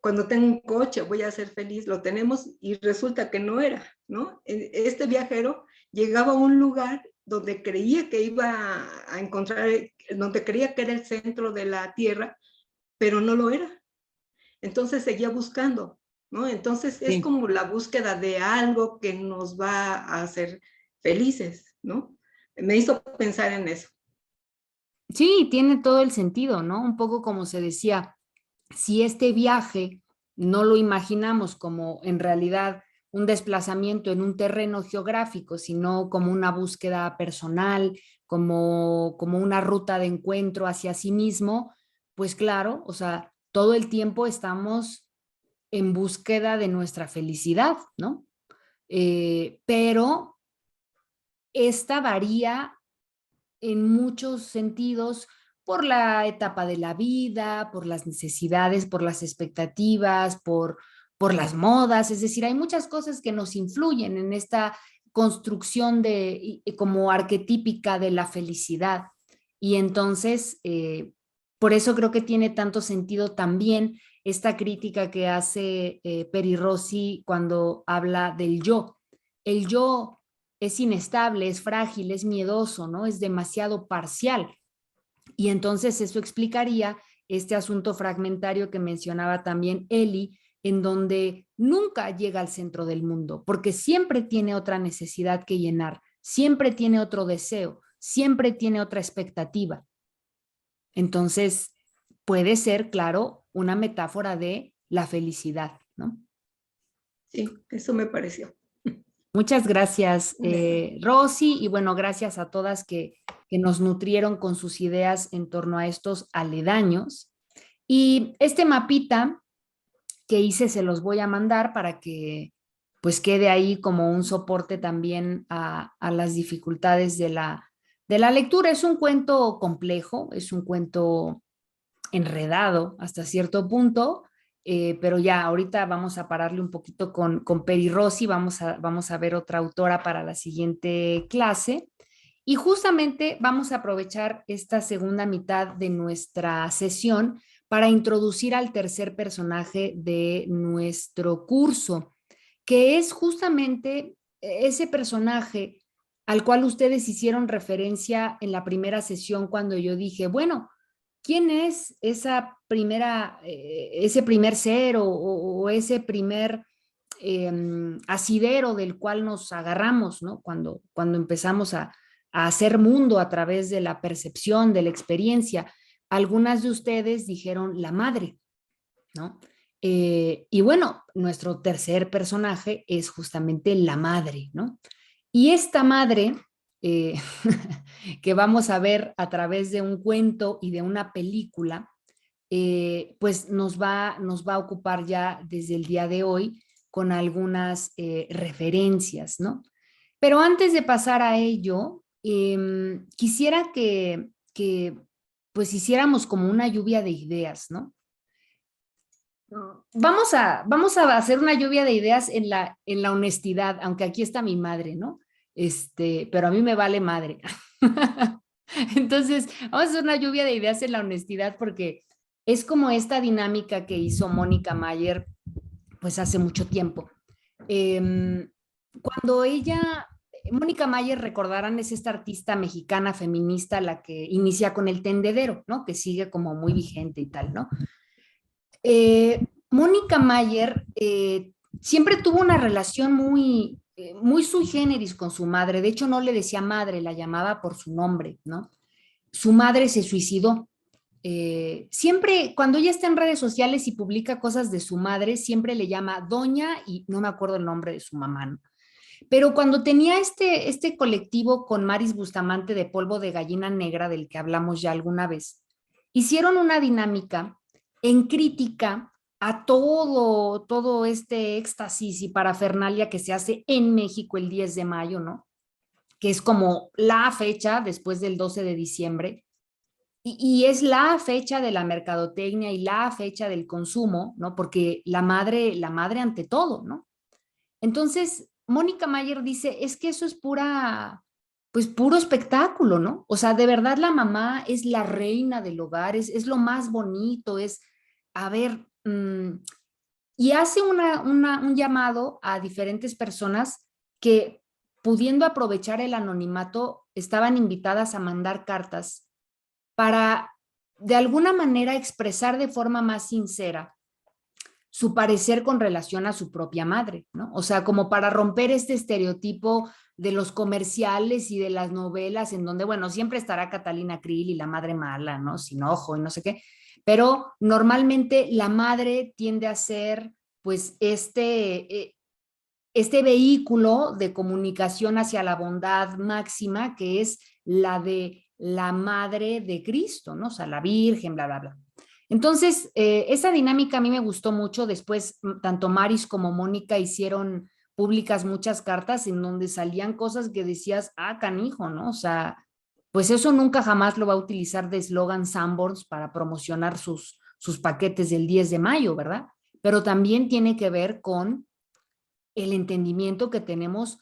Cuando tengo un coche voy a ser feliz. Lo tenemos y resulta que no era, ¿no? Este viajero llegaba a un lugar donde creía que iba a encontrar, donde creía que era el centro de la tierra, pero no lo era. Entonces seguía buscando, ¿no? Entonces es como la búsqueda de algo que nos va a hacer felices, ¿no? Me hizo pensar en eso. Sí, tiene todo el sentido, ¿no? Un poco como se decía, si este viaje no lo imaginamos como en realidad un desplazamiento en un terreno geográfico, sino como una búsqueda personal, como una ruta de encuentro hacia sí mismo, pues claro, o sea, todo el tiempo estamos en búsqueda de nuestra felicidad, ¿no? Pero esta varía en muchos sentidos por la etapa de la vida, por las necesidades, por las expectativas, por las modas, es decir, hay muchas cosas que nos influyen en esta construcción como arquetípica de la felicidad. Y entonces, por eso creo que tiene tanto sentido también esta crítica que hace Peri Rossi cuando habla del yo. El yo es inestable, es frágil, es miedoso, ¿no? Es demasiado parcial. Y entonces eso explicaría este asunto fragmentario que mencionaba también Eli, en donde nunca llega al centro del mundo, porque siempre tiene otra necesidad que llenar, siempre tiene otro deseo, siempre tiene otra expectativa. Entonces, puede ser, claro, una metáfora de la felicidad, ¿no? Sí, eso me pareció. Muchas gracias, Rosy, y bueno, gracias a todas que nos nutrieron con sus ideas en torno a estos aledaños. Y este mapita que hice se los voy a mandar para que pues quede ahí como un soporte también a las dificultades de la lectura. Es un cuento complejo, es un cuento enredado hasta cierto punto, pero ya ahorita vamos a pararle un poquito con Peri Rossi, vamos a ver otra autora para la siguiente clase. Y justamente vamos a aprovechar esta segunda mitad de nuestra sesión para introducir al tercer personaje de nuestro curso, que es justamente ese personaje al cual ustedes hicieron referencia en la primera sesión cuando yo dije, bueno, ¿quién es ese primer ser o ese primer asidero del cual nos agarramos, ¿no? Cuando empezamos a hacer mundo a través de la percepción, de la experiencia. Algunas de ustedes dijeron la madre, ¿no? Y bueno, nuestro tercer personaje es justamente la madre, ¿no? Y esta madre, eh, que vamos a ver a través de un cuento y de una película, pues nos va a ocupar ya desde el día de hoy con algunas referencias, ¿no? Pero antes de pasar a ello, quisiera que pues hiciéramos como una lluvia de ideas, ¿no? Vamos a hacer una lluvia de ideas en la honestidad, aunque aquí está mi madre, ¿no? Pero a mí me vale madre. Entonces, vamos a hacer una lluvia de ideas en la honestidad porque es como esta dinámica que hizo Mónica Mayer, pues hace mucho tiempo. Cuando Mónica Mayer, recordarán, es esta artista mexicana feminista, la que inicia con el tendedero, ¿no? Que sigue como muy vigente y tal, ¿no? Mónica Mayer siempre tuvo una relación muy sui generis con su madre. De hecho, no le decía madre, la llamaba por su nombre, ¿no? Su madre se suicidó. Siempre, cuando ella está en redes sociales y publica cosas de su madre, siempre le llama doña y no me acuerdo el nombre de su mamá, ¿no? Pero cuando tenía este colectivo con Maris Bustamante de Polvo de Gallina Negra, del que hablamos ya alguna vez, hicieron una dinámica en crítica a todo este éxtasis y parafernalia que se hace en México el 10 de mayo, ¿no? Que es como la fecha después del 12 de diciembre, y es la fecha de la mercadotecnia y la fecha del consumo, ¿no? Porque la madre ante todo, ¿no? Entonces, Mónica Mayer dice, es que eso es pues puro espectáculo, ¿no? O sea, de verdad la mamá es la reina del hogar, es lo más bonito, a ver, y hace un llamado a diferentes personas que, pudiendo aprovechar el anonimato, estaban invitadas a mandar cartas para, de alguna manera, expresar de forma más sincera su parecer con relación a su propia madre, ¿no? O sea, como para romper este estereotipo de los comerciales y de las novelas en donde, bueno, siempre estará Catalina Krill y la madre mala, ¿no? Sin ojo y no sé qué, pero normalmente la madre tiende a ser, pues, este este vehículo de comunicación hacia la bondad máxima, que es la de la madre de Cristo, ¿no? O sea, la Virgen, bla, bla, bla. Entonces, esa dinámica a mí me gustó mucho. Después, tanto Maris como Mónica hicieron públicas muchas cartas en donde salían cosas que decías, ah, canijo, ¿no? O sea, pues eso nunca jamás lo va a utilizar de eslogan Sanborns para promocionar sus paquetes del 10 de mayo, ¿verdad? Pero también tiene que ver con el entendimiento que tenemos,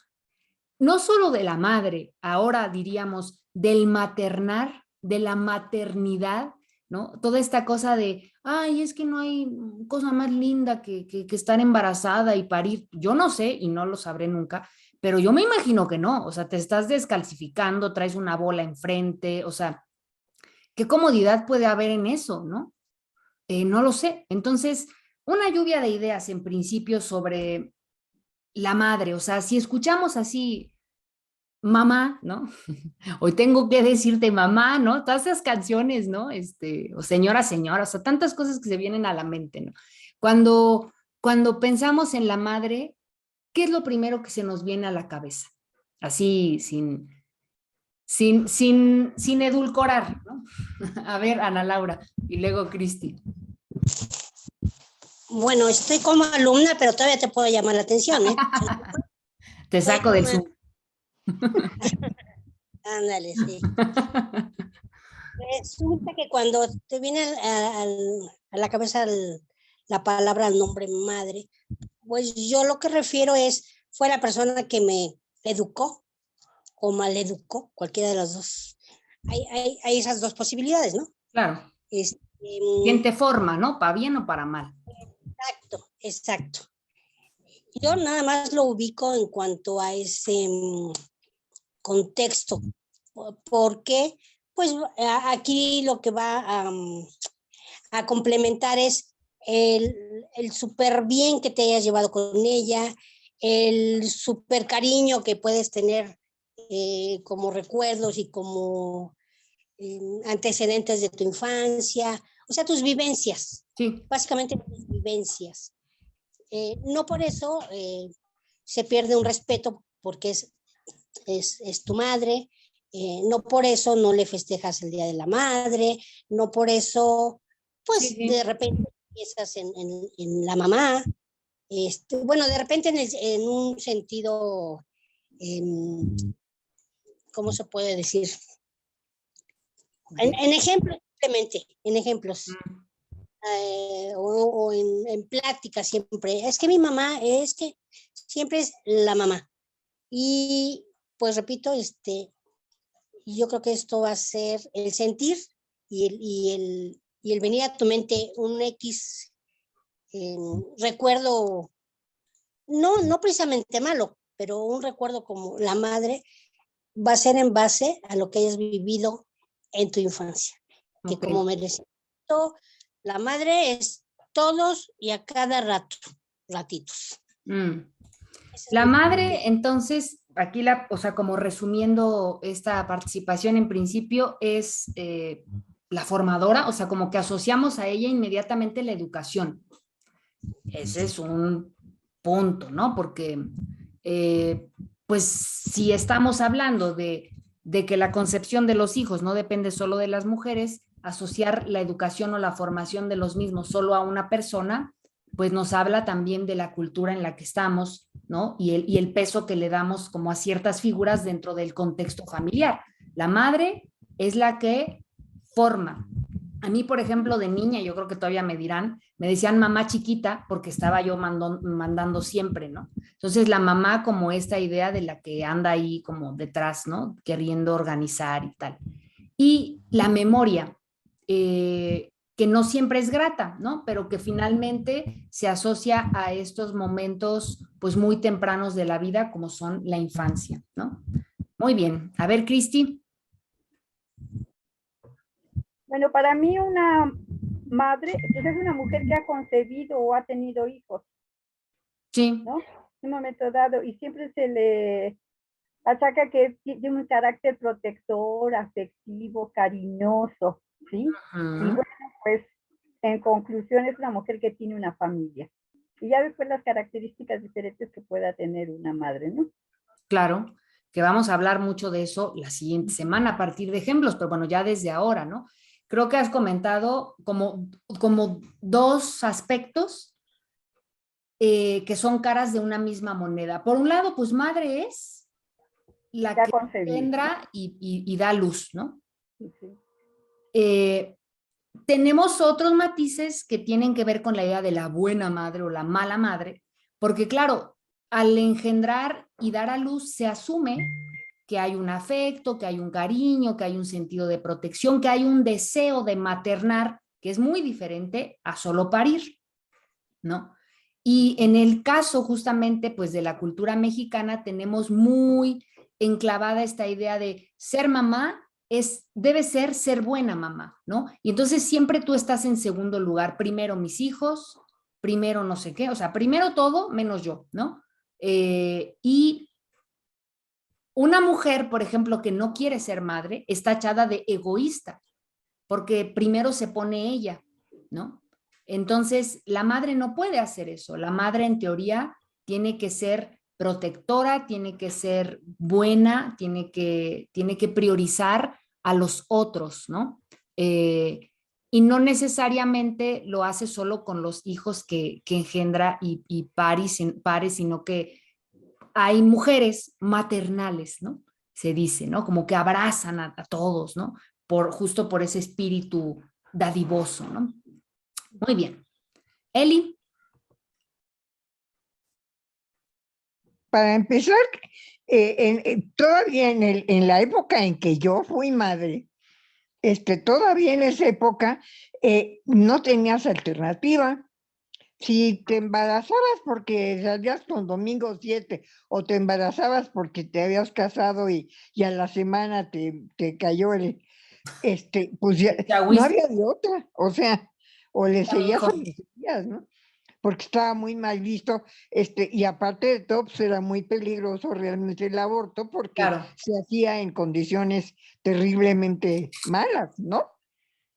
no solo de la madre, ahora diríamos del maternar, de la maternidad, ¿no? Toda esta cosa de, ay, es que no hay cosa más linda que estar embarazada y parir. Yo no sé y no lo sabré nunca, pero yo me imagino que no. O sea, te estás descalcificando, traes una bola enfrente, o sea, ¿qué comodidad puede haber en eso, no? No lo sé. Entonces, una lluvia de ideas en principio sobre la madre, o sea, si escuchamos así, mamá, ¿no? Hoy tengo que decirte mamá, ¿no? Todas esas canciones, ¿no? O señora, señora, o sea, tantas cosas que se vienen a la mente, ¿no? Cuando pensamos en la madre, ¿qué es lo primero que se nos viene a la cabeza? Así, sin edulcorar, ¿no? A ver, Ana Laura, y luego Cristi. Bueno, estoy como alumna, pero todavía te puedo llamar la atención, ¿eh? Te saco del Zoom. Ándale, sí. Resulta que cuando te viene a la cabeza la palabra, el nombre madre, pues yo lo que refiero fue la persona que me educó o maleducó, cualquiera de las dos. Hay esas dos posibilidades, ¿no? Claro. ¿Quién te forma, no? ¿Para bien o para mal? Exacto, exacto. Yo nada más lo ubico en cuanto a ese contexto, porque pues aquí lo que va a complementar es el súper bien que te hayas llevado con ella, el súper cariño que puedes tener como recuerdos y como antecedentes de tu infancia, o sea, tus vivencias, sí. Básicamente tus vivencias. No por eso se pierde un respeto porque es tu madre, no por eso no le festejas el Día de la Madre, no por eso, pues sí. de repente piensas en la mamá, bueno, de repente en un sentido, ¿cómo se puede decir? En ejemplos, simplemente, en ejemplos. O en plática siempre. Es que mi mamá, es que siempre es la mamá. Y pues repito, yo creo que esto va a ser el sentir y el venir a tu mente un X recuerdo, no precisamente malo, pero un recuerdo como la madre va a ser en base a lo que hayas vivido en tu infancia. Que Okay. como me decía, la madre es todos y a cada ratitos. La madre, entonces, aquí o sea, como resumiendo esta participación en principio, es la formadora, o sea, como que asociamos a ella inmediatamente la educación. Ese es un punto, ¿no? Porque, pues, si estamos hablando de que la concepción de los hijos no depende solo de las mujeres, asociar la educación o la formación de los mismos solo a una persona, pues nos habla también de la cultura en la que estamos, ¿no? Y el peso que le damos como a ciertas figuras dentro del contexto familiar. La madre es la que forma. A mí, por ejemplo, de niña, yo creo que todavía me dirán, me decían mamá chiquita porque estaba yo mandando siempre, ¿no? Entonces la mamá como esta idea de la que anda ahí como detrás, ¿no? Queriendo organizar y tal. Y la memoria, que no siempre es grata, ¿no? Pero que finalmente se asocia a estos momentos pues muy tempranos de la vida como son la infancia, ¿no? Muy bien. A ver, Cristi. Bueno, para mí una madre pues es una mujer que ha concebido o ha tenido hijos. Sí. ¿No? En un momento dado, y siempre se le achaca que tiene un carácter protector, afectivo, cariñoso, ¿sí? Y bueno, pues en conclusión es una mujer que tiene una familia. Y ya después las características diferentes que pueda tener una madre, ¿no? Claro, que vamos a hablar mucho de eso la siguiente semana a partir de ejemplos, pero bueno, ya desde ahora, ¿no? Creo que has comentado como dos aspectos que son caras de una misma moneda. Por un lado, pues madre es la Ya que concebí. engendra y da luz, ¿no? Sí, sí. Tenemos otros matices que tienen que ver con la idea de la buena madre o la mala madre, porque claro, al engendrar y dar a luz se asume que hay un afecto, que hay un cariño, que hay un sentido de protección, que hay un deseo de maternar, que es muy diferente a solo parir, ¿no? Y en el caso justamente pues de la cultura mexicana tenemos muy enclavada esta idea de ser mamá debe ser buena mamá, ¿no? Y entonces siempre tú estás en segundo lugar, primero mis hijos, primero no sé qué, o sea, primero todo menos yo, ¿no? Y una mujer, por ejemplo, que no quiere ser madre, está tachada de egoísta, porque primero se pone ella, ¿no? Entonces, la madre no puede hacer eso. La madre, en teoría, tiene que ser protectora, tiene que ser buena, tiene que priorizar a los otros, ¿no? Y no necesariamente lo hace solo con los hijos que engendra y pare, sino que hay mujeres maternales, ¿no? Se dice, ¿no? Como que abrazan a todos, ¿no? Justo por ese espíritu dadivoso, ¿no? Muy bien. Eli. Para empezar, todavía en la época en que yo fui madre, todavía en esa época no tenías alternativa. Si te embarazabas porque salías con domingo 7 o te embarazabas porque te habías casado y a la semana te cayó pues ya, no había de otra, o sea, o le seguías o le seguías, ¿no? Porque estaba muy mal visto, y aparte de todo, pues era muy peligroso realmente el aborto porque se hacía en condiciones terriblemente malas, ¿no?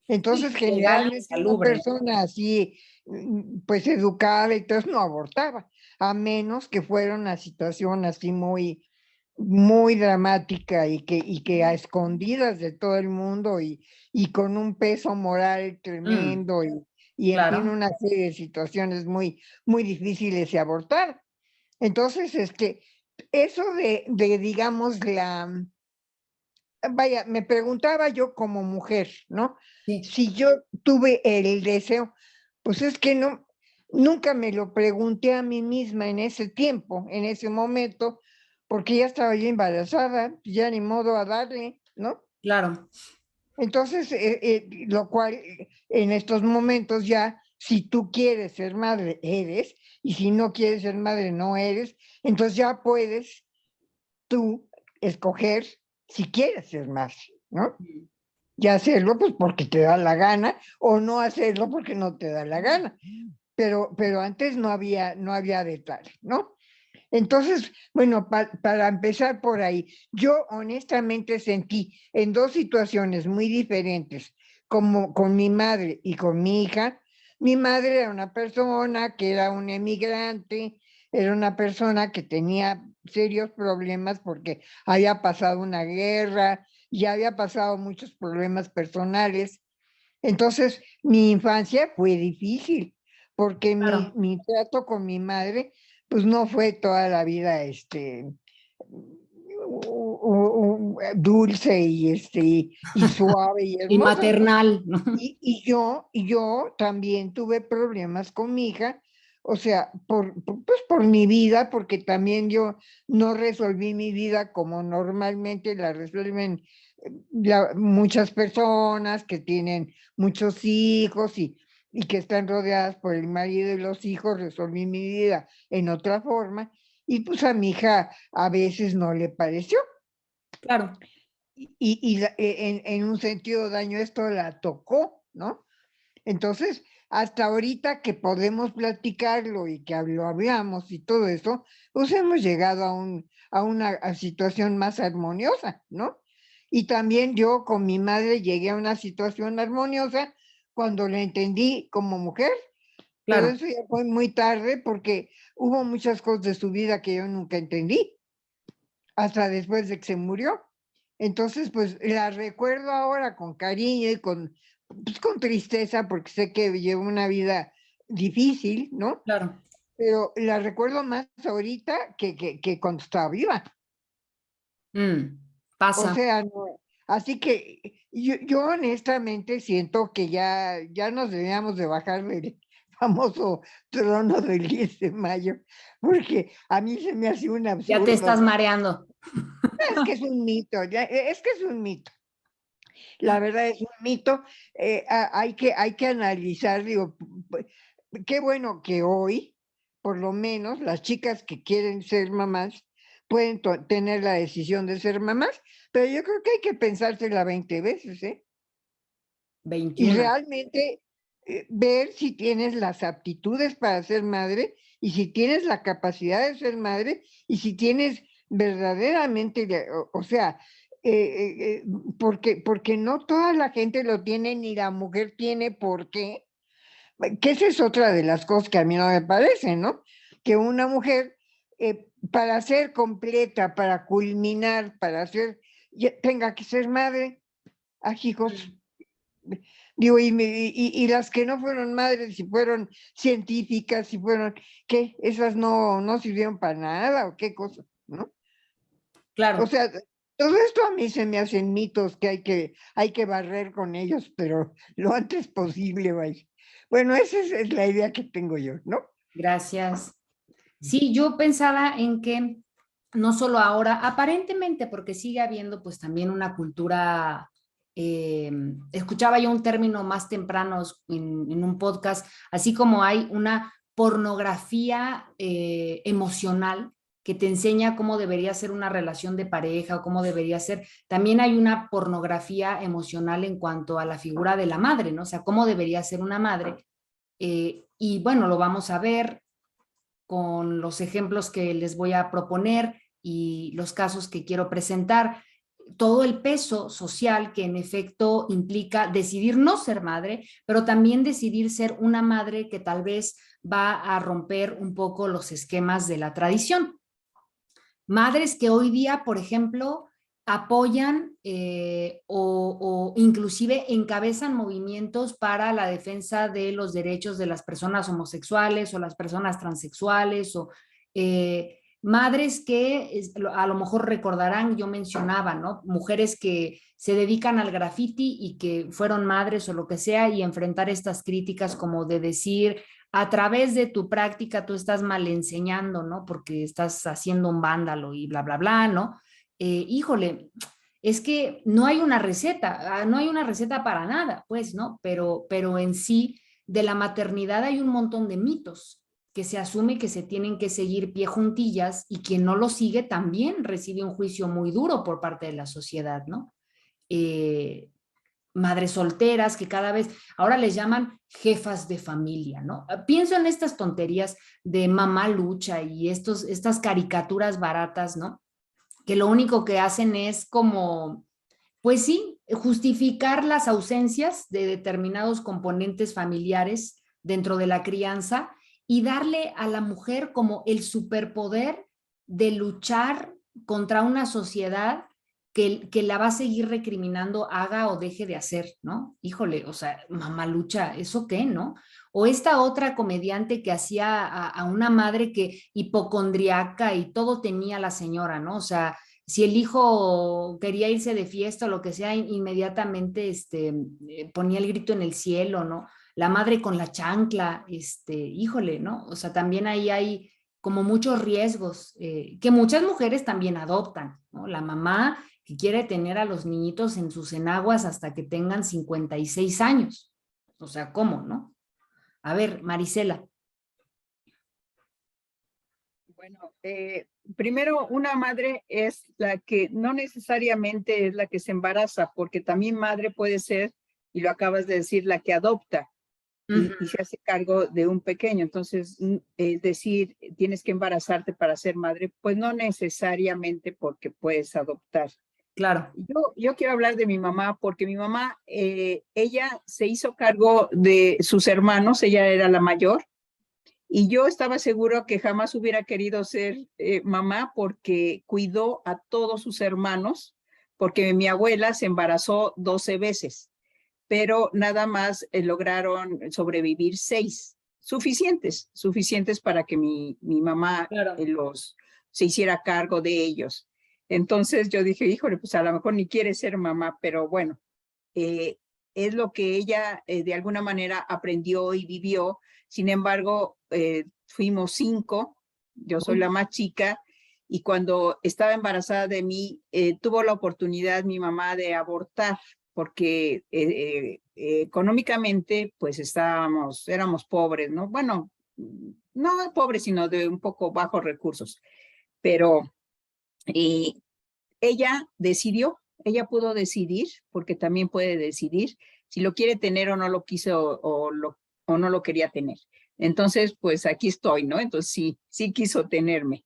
Entonces, generalmente una persona así, pues educada y todo, no abortaba, a menos que fuera una situación así muy, muy dramática y que a escondidas de todo el mundo y con un peso moral tremendo y en fin, una serie de situaciones muy, muy difíciles de abortar. Entonces, eso de digamos, vaya, me preguntaba yo como mujer, ¿no? Sí. Si yo tuve el deseo, pues es que no, nunca me lo pregunté a mí misma en ese tiempo, en ese momento, porque ya estaba yo embarazada, ya ni modo a darle, ¿no? Claro. Entonces, lo cual en estos momentos ya, si tú quieres ser madre, eres, y si no quieres ser madre, no eres, entonces ya puedes tú escoger si quieres ser madre, ¿no? Y hacerlo pues porque te da la gana o no hacerlo porque no te da la gana. Pero antes no había detalle, ¿no? Entonces, bueno, para empezar por ahí, yo honestamente sentí en dos situaciones muy diferentes, como con mi madre y con mi hija. Mi madre era una persona que era un emigrante, era una persona que tenía serios problemas porque había pasado una guerra y había pasado muchos problemas personales. Entonces, mi infancia fue difícil porque mi trato con mi madre pues no fue toda la vida dulce y suave y Y hermosa. maternal. Y yo también tuve problemas con mi hija, o sea, pues por mi vida, porque también yo no resolví mi vida como normalmente la resuelven muchas personas que tienen muchos hijos y que están rodeadas por el marido y los hijos. Resolví mi vida en otra forma y pues a mi hija a veces no le pareció. Claro. Y en un sentido daño esto la tocó, ¿no? Entonces, hasta ahorita que podemos platicarlo y que lo hablamos y todo eso, pues hemos llegado a una situación más armoniosa, ¿no? Y también yo con mi madre llegué a una situación armoniosa cuando la entendí como mujer, Pero Claro. eso ya fue muy tarde porque hubo muchas cosas de su vida que yo nunca entendí, hasta después de que se murió. Entonces, pues la recuerdo ahora con cariño y pues, con tristeza, porque sé que llevó una vida difícil, ¿no? Claro. Pero la recuerdo más ahorita que cuando estaba viva. O Pasa. sea, no, así que yo honestamente siento que ya nos debíamos de bajar del famoso trono del 10 de mayo, porque a mí se me hace un Ya te estás absurdo. mareando. Es que es un mito, es que es un mito. La verdad es un mito. Hay que analizar, digo, qué bueno que hoy, por lo menos, las chicas que quieren ser mamás pueden tener la decisión de ser mamás, pero yo creo que hay que pensársela 20 veces, ¿eh? Y 21. realmente ver si tienes las aptitudes para ser madre y si tienes la capacidad de ser madre y si tienes verdaderamente, o sea, porque no toda la gente lo tiene ni la mujer tiene por qué, que esa es otra de las cosas que a mí no me parece, ¿no? Que una mujer, para ser completa, para culminar, para ser, tenga que ser madre. Ah, hijos. Digo, y las que no fueron madres, si fueron científicas, si fueron, ¿qué? Esas no sirvieron para nada, o qué cosa, ¿no? Claro. O sea, todo esto a mí se me hacen mitos que hay que barrer con ellos, pero lo antes posible, vaya. Bueno, esa es la idea que tengo yo, ¿no? Gracias. Sí, yo pensaba en que no solo ahora, aparentemente, porque sigue habiendo pues también una cultura, escuchaba yo un término más temprano en un podcast, así como hay una pornografía emocional que te enseña cómo debería ser una relación de pareja o cómo debería ser, también hay una pornografía emocional en cuanto a la figura de la madre, ¿no? O sea, cómo debería ser una madre. Y bueno, lo vamos a ver con los ejemplos que les voy a proponer y los casos que quiero presentar, todo el peso social que en efecto implica decidir no ser madre, pero también decidir ser una madre que tal vez va a romper un poco los esquemas de la tradición. Madres que hoy día, por ejemplo, apoyan o inclusive encabezan movimientos para la defensa de los derechos de las personas homosexuales o las personas transexuales o madres que a lo mejor recordarán, yo mencionaba, ¿no? Mujeres que se dedican al graffiti y que fueron madres o lo que sea y enfrentar estas críticas como de decir, a través de tu práctica tú estás mal enseñando, ¿no? Porque estás haciendo un vándalo y bla, bla, bla, ¿no? Híjole, es que no hay una receta, no hay una receta para nada, pues, ¿no? Pero en sí, de la maternidad hay un montón de mitos que se asume que se tienen que seguir pie juntillas y quien no lo sigue también recibe un juicio muy duro por parte de la sociedad, ¿no? Madres solteras que cada vez, ahora les llaman jefas de familia, ¿no? Pienso en estas tonterías de mamá lucha y estas caricaturas baratas, ¿no? Que lo único que hacen es como, pues sí, justificar las ausencias de determinados componentes familiares dentro de la crianza y darle a la mujer como el superpoder de luchar contra una sociedad que la va a seguir recriminando, haga o deje de hacer, ¿no? Híjole, o sea, mamá lucha, ¿eso qué, no? O esta otra comediante que hacía a una madre que hipocondriaca y todo tenía la señora, ¿no? O sea, si el hijo quería irse de fiesta o lo que sea, inmediatamente ponía el grito en el cielo, ¿no? La madre con la chancla, híjole, ¿no? O sea, también ahí hay como muchos riesgos que muchas mujeres también adoptan, ¿no? La mamá que quiere tener a los niñitos en sus enaguas hasta que tengan 56 años. O sea, ¿cómo, no? A ver, Marisela. Bueno, primero, una madre es la que no necesariamente es la que se embaraza, porque también madre puede ser, y lo acabas de decir, la que adopta y se hace cargo de un pequeño. Entonces, decir, tienes que embarazarte para ser madre, pues no necesariamente porque puedes adoptar. Claro. Yo quiero hablar de mi mamá, porque mi mamá, ella se hizo cargo de sus hermanos, ella era la mayor, Y yo estaba seguro que jamás hubiera querido ser mamá porque cuidó a todos sus hermanos, porque mi abuela se embarazó 12 veces, pero nada más lograron sobrevivir 6, suficientes para que mi mamá Claro. se hiciera cargo de ellos. Entonces yo dije, híjole, pues a lo mejor ni quiere ser mamá, pero bueno, es lo que ella de alguna manera aprendió y vivió. Sin embargo, fuimos 5, yo soy la más chica, y cuando estaba embarazada de mí, tuvo la oportunidad mi mamá de abortar, porque económicamente pues éramos pobres, ¿no? Bueno, no pobres, sino de un poco bajos recursos, pero ella pudo decidir, porque también puede decidir si lo quiere tener o no lo quiso o no lo quería tener. Entonces, pues aquí estoy, ¿no? Entonces sí quiso tenerme.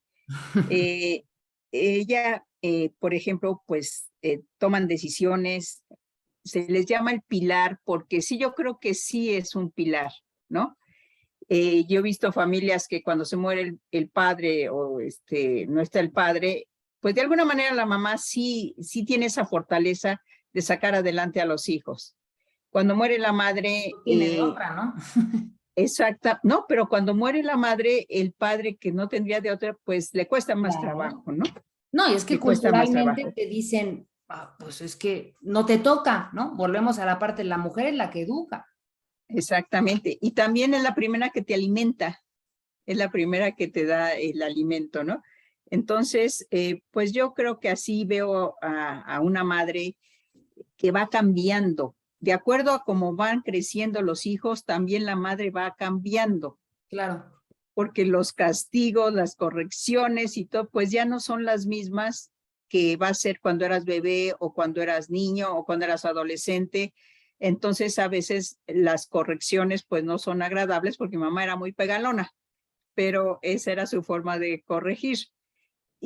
Ella, por ejemplo, pues toman decisiones, se les llama el pilar, porque sí, yo creo que sí es un pilar, ¿no? Yo he visto familias que cuando se muere el padre o no está el padre, pues de alguna manera la mamá sí tiene esa fortaleza de sacar adelante a los hijos. Cuando muere la madre... Tiene de otra, ¿no? Exacta, no, pero cuando muere la madre, el padre que no tendría de otra, pues le cuesta más Claro. trabajo, ¿no? No, y es que Le cuesta más culturalmente trabajo. te dicen, pues es que no te toca, ¿no? Volvemos a la parte de la mujer es la que educa. Exactamente. Y también es la primera que te alimenta, es la primera que te da el alimento, ¿no? Entonces, pues yo creo que así veo a una madre que va cambiando. De acuerdo a cómo van creciendo los hijos, también la madre va cambiando. Claro. Porque los castigos, las correcciones y todo, pues ya no son las mismas que va a ser cuando eras bebé o cuando eras niño o cuando eras adolescente. Entonces, a veces las correcciones pues no son agradables porque mi mamá era muy pegalona, pero esa era su forma de corregir.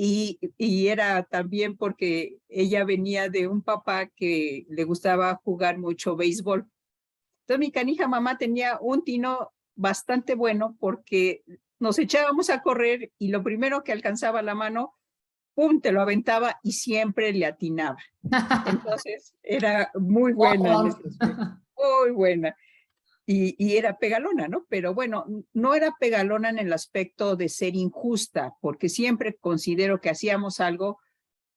Y era también porque ella venía de un papá que le gustaba jugar mucho béisbol. Entonces mi canija mamá tenía un tino bastante bueno porque nos echábamos a correr y lo primero que alcanzaba la mano, ¡pum!, te lo aventaba y siempre le atinaba. Entonces era muy buena en ese aspecto, muy buena. Y era pegalona, ¿no? Pero bueno, no era pegalona en el aspecto de ser injusta, porque siempre considero que hacíamos algo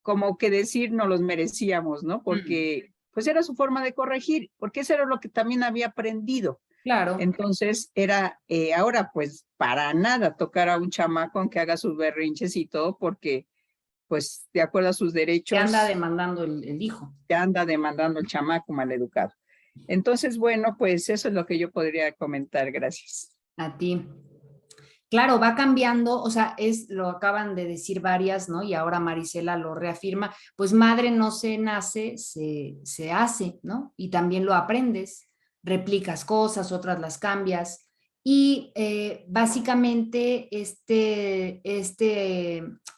como que decir no los merecíamos, ¿no? Porque pues era su forma de corregir, porque eso era lo que también había aprendido. Claro. Entonces era, ahora pues para nada tocar a un chamaco que haga sus berrinches y todo, porque pues de acuerdo a sus derechos. Ya anda demandando el hijo. Ya anda demandando el chamaco maleducado. Entonces, bueno, pues eso es lo que yo podría comentar. Gracias. A ti. Claro, va cambiando, o sea, lo acaban de decir varias, ¿no? Y ahora Marisela lo reafirma, pues madre no se nace, se hace, ¿no? Y también lo aprendes, replicas cosas, otras las cambias. Y básicamente este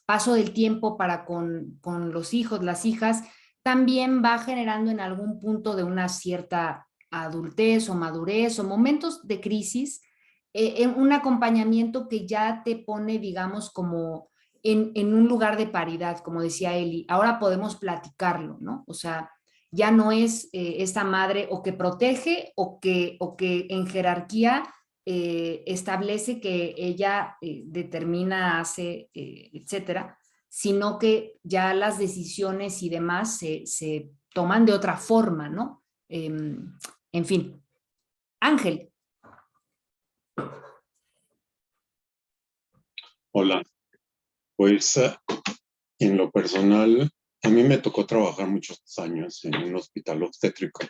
paso del tiempo para con los hijos, las hijas, también va generando en algún punto de una cierta adultez o madurez o momentos de crisis, en un acompañamiento que ya te pone, digamos, como en un lugar de paridad, como decía Eli. Ahora podemos platicarlo, ¿no? O sea, ya no es esta madre o que protege o que en jerarquía establece que ella determina, hace, etcétera, sino que ya las decisiones y demás se toman de otra forma, ¿no? En fin. Ángel. Hola, pues en lo personal, a mí me tocó trabajar muchos años en un hospital obstétrico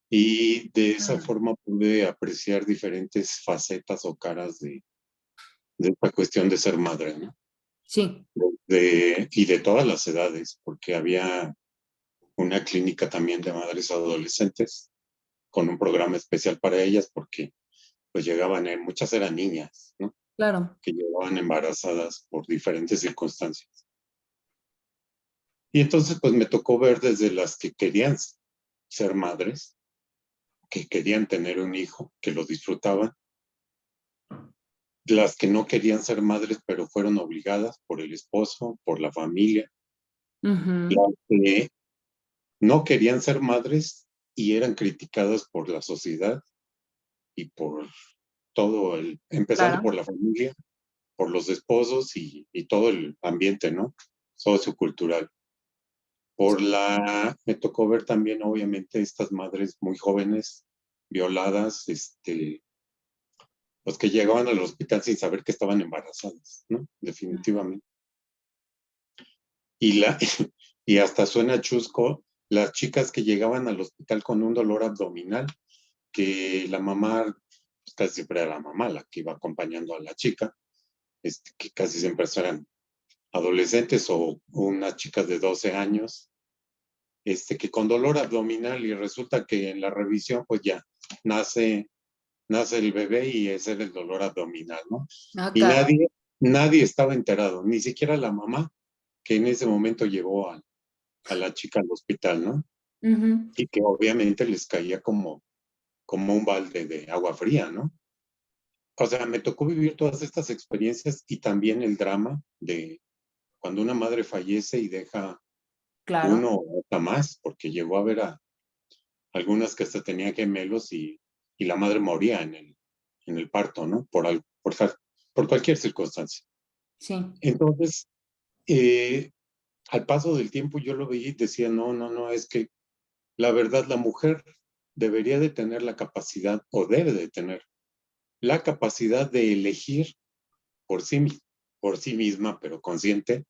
y de esa forma pude apreciar diferentes facetas o caras de esta cuestión de ser madre, ¿no? Sí. Y de todas las edades, porque había una clínica también de madres adolescentes con un programa especial para ellas porque pues llegaban, muchas eran niñas, ¿no? Claro. Que llegaban embarazadas por diferentes circunstancias. Y entonces pues me tocó ver desde las que querían ser madres, que querían tener un hijo, que lo disfrutaban, las que no querían ser madres, pero fueron obligadas por el esposo, por la familia, Ujú. las que no querían ser madres y eran criticadas por la sociedad y por todo empezando Claro. por la familia, por los esposos y todo el ambiente, ¿no? Sociocultural. Me tocó ver también, obviamente, estas madres muy jóvenes, violadas, los que llegaban al hospital sin saber que estaban embarazadas, ¿no? Definitivamente. Y, y hasta suena chusco, las chicas que llegaban al hospital con un dolor abdominal, que la mamá, pues casi siempre era la mamá la que iba acompañando a la chica, que casi siempre eran adolescentes o unas chicas de 12 años, que con dolor abdominal y resulta que en la revisión pues ya nace, nace el bebé y ese era el dolor abdominal, ¿no? Ah, Y caray. nadie estaba enterado, ni siquiera la mamá que en ese momento llevó a la chica al hospital, ¿no? Ujú. Y que obviamente les caía como un balde de agua fría, ¿no? O sea, me tocó vivir todas estas experiencias y también el drama de cuando una madre fallece y deja Claro. uno o otra más, porque llegó a ver a algunas que hasta tenían gemelos y la madre moría en el parto, ¿no? Por cualquier circunstancia. Sí. Entonces, al paso del tiempo yo lo veía y decía, no, no, no, es que la verdad la mujer debería de tener la capacidad o debe de tener la capacidad de elegir por sí, por sí misma, pero consciente,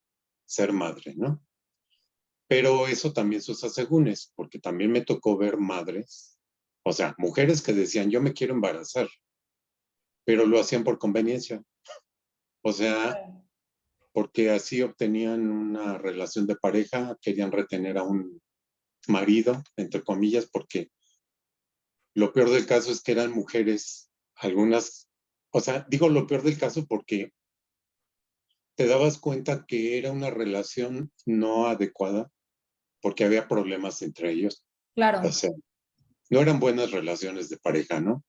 ser madre, ¿no? Pero eso también sus asegúnes, porque también me tocó ver madres, o sea, mujeres que decían, yo me quiero embarazar, pero lo hacían por conveniencia. O sea, porque así obtenían una relación de pareja, querían retener a un marido, entre comillas, porque lo peor del caso es que eran mujeres, algunas, o sea, digo lo peor del caso porque te dabas cuenta que era una relación no adecuada, porque había problemas entre ellos. O Claro. sea, no eran buenas relaciones de pareja, ¿no?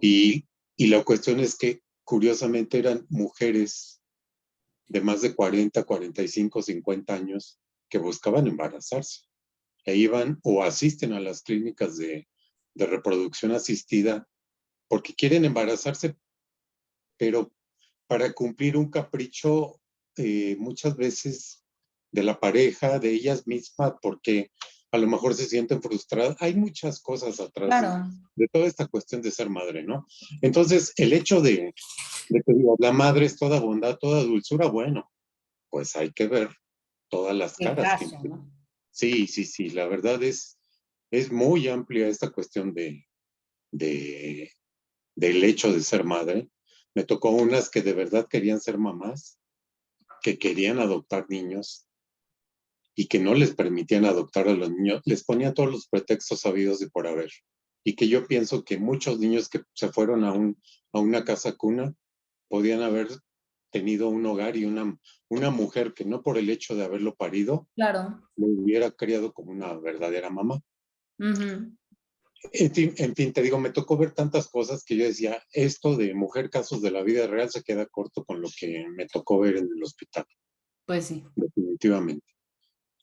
Y, y la cuestión es que, curiosamente, eran mujeres de más de 40, 45, 50 años que buscaban embarazarse. E iban o asisten a las clínicas de reproducción asistida porque quieren embarazarse, pero para cumplir un capricho muchas veces de la pareja, de ellas mismas, porque a lo mejor se sienten frustradas. Hay muchas cosas atrás Claro. de toda esta cuestión de ser madre, ¿no? Entonces, el hecho de que digo, la madre es toda bondad, toda dulzura, bueno, pues hay que ver todas las El caras. caso, ¿no? Sí, sí, sí, la verdad es muy amplia esta cuestión de, del hecho de ser madre. Me tocó unas que de verdad querían ser mamás, que querían adoptar niños y que no les permitían adoptar a los niños, les ponían todos los pretextos habidos y por haber. Y que yo pienso que muchos niños que se fueron a una casa cuna podían haber tenido un hogar y una mujer que no por el hecho de haberlo parido, Claro. lo hubiera criado como una verdadera mamá. Ujú. En fin, te digo, me tocó ver tantas cosas que yo decía, esto de mujer casos de la vida real se queda corto con lo que me tocó ver en el hospital, Pues sí. definitivamente.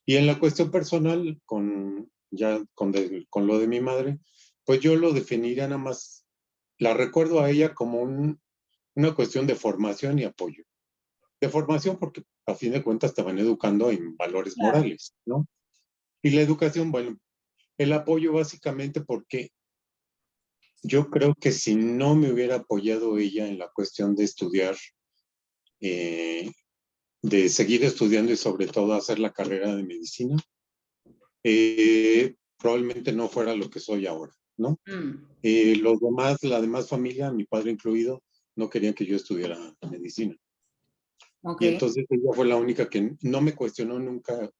Y en la cuestión personal, con lo de mi madre, pues yo lo definiría nada más, la recuerdo a ella como una cuestión de formación y apoyo. De formación porque a fin de cuentas te van educando en valores Claro. morales, ¿no? Y la educación, bueno, el apoyo básicamente porque yo creo que si no me hubiera apoyado ella en la cuestión de estudiar, eh, de seguir estudiando y sobre todo hacer la carrera de medicina, probablemente no fuera lo que soy ahora, ¿no? Mm. Los demás, la demás familia, mi padre incluido, no querían que yo estudiara medicina. Ok. Y entonces ella fue la única que no me cuestionó nunca.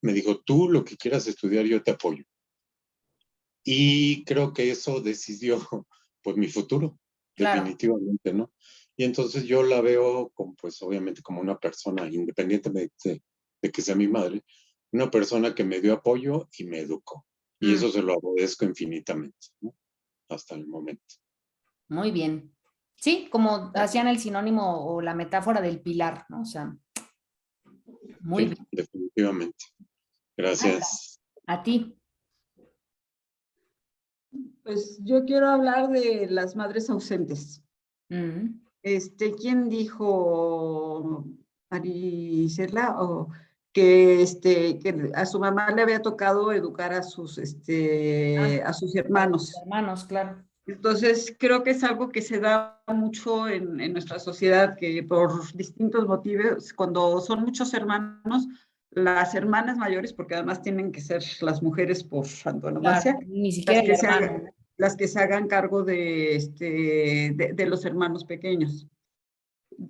Me dijo, tú lo que quieras estudiar, yo te apoyo. Y creo que eso decidió pues mi futuro, Claro. definitivamente, ¿no? Y entonces yo la veo como, pues obviamente como una persona, independientemente de que sea mi madre, una persona que me dio apoyo y me educó. Y Mm. eso se lo agradezco infinitamente, ¿no? Hasta el momento. Muy bien. Sí, como hacían el sinónimo o la metáfora del pilar, ¿no? O sea, muy Sí, bien. definitivamente. Gracias. A ti. Pues yo quiero hablar de las madres ausentes. Mm, ¿Quién dijo, Marisela, que a su mamá le había tocado educar a sus para los hermanos? hermanos, claro. Entonces, creo que es algo que se da mucho en nuestra sociedad, que por distintos motivos, cuando son muchos hermanos, las hermanas mayores, porque además tienen que ser las mujeres por Claro, antonomasia, ni las siquiera el que se hermano. hagan, las que se hagan cargo de los hermanos pequeños.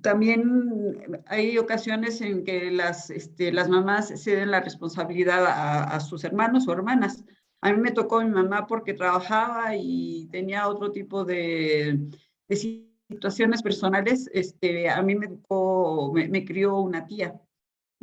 También hay ocasiones en que las mamás ceden la responsabilidad a sus hermanos o hermanas. A mí me tocó mi mamá porque trabajaba y tenía otro tipo de situaciones personales. A mí me crió una tía.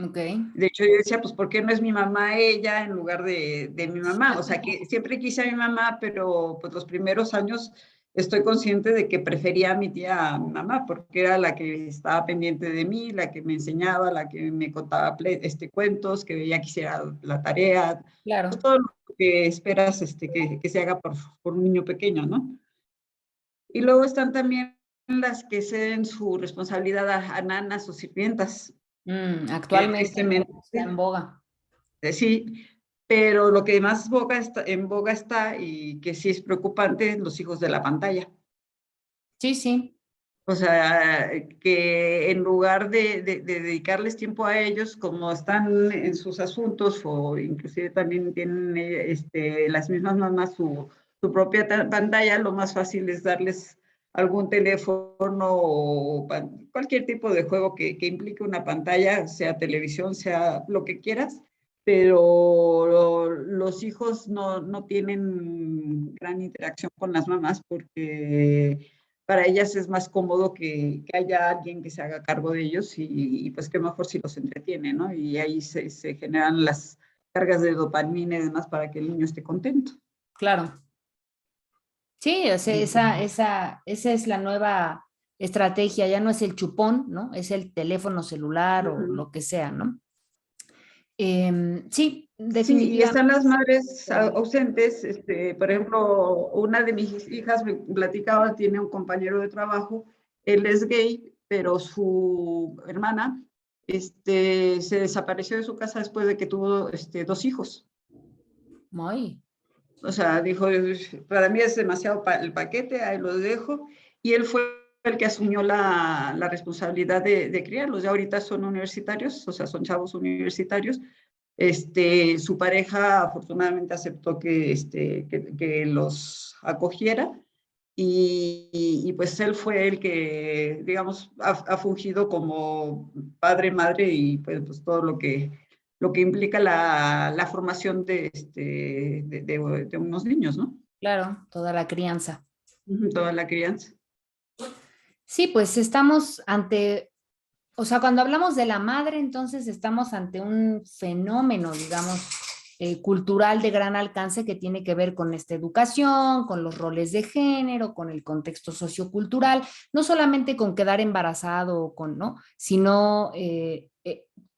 Ok. De hecho, yo decía, pues, ¿por qué no es mi mamá ella en lugar de mi mamá? O sea, que siempre quise a mi mamá, pero pues los primeros años estoy consciente de que prefería a mi tía a mi mamá, porque era la que estaba pendiente de mí, la que me enseñaba, la que me contaba cuentos, que veía que hiciera la tarea, pues, Claro. todo lo que esperas que se haga por un niño pequeño, ¿no? Y luego están también las que ceden su responsabilidad a nanas o sirvientas, que Actualmente, ¿no? Está en tristemente. boga. Sí, pero lo que más en boga está y que sí es preocupante, los hijos de la pantalla. Sí, sí, O sea, que en lugar de dedicarles tiempo a ellos, como están en sus asuntos o inclusive también tienen las mismas mamás su propia pantalla, lo más fácil es darles algún teléfono o cualquier tipo de juego que implique una pantalla, sea televisión, sea lo que quieras, pero los hijos no tienen gran interacción con las mamás porque para ellas es más cómodo que haya alguien que se haga cargo de ellos y pues qué mejor si los entretiene, ¿no? Y ahí se generan las cargas de dopamina y demás para que el niño esté contento. claro. Sí, o sea, esa es la nueva estrategia, ya no es el chupón, ¿no? Es el teléfono celular o lo que sea, ¿no? Sí, Sí, y están definitivamente. las madres ausentes. Por ejemplo, una de mis hijas me platicaba, tiene un compañero de trabajo, él es gay, pero su hermana se desapareció de su casa después de que tuvo 2 hijos. Muy. O sea, dijo, para mí es demasiado el paquete, ahí los dejo. Y él fue el que asumió la responsabilidad de criarlos. Ya ahorita son universitarios, o sea, son chavos universitarios. Su pareja afortunadamente aceptó que los acogiera y pues él fue el que, digamos, ha fungido como padre, madre y pues todo lo que implica la formación de unos niños, ¿no? Claro, toda la crianza. Toda la crianza. Sí, pues estamos ante, o sea, cuando hablamos de la madre, entonces estamos ante un fenómeno, digamos, cultural de gran alcance que tiene que ver con esta educación, con los roles de género, con el contexto sociocultural, no solamente con quedar embarazado o con, ¿no? Sino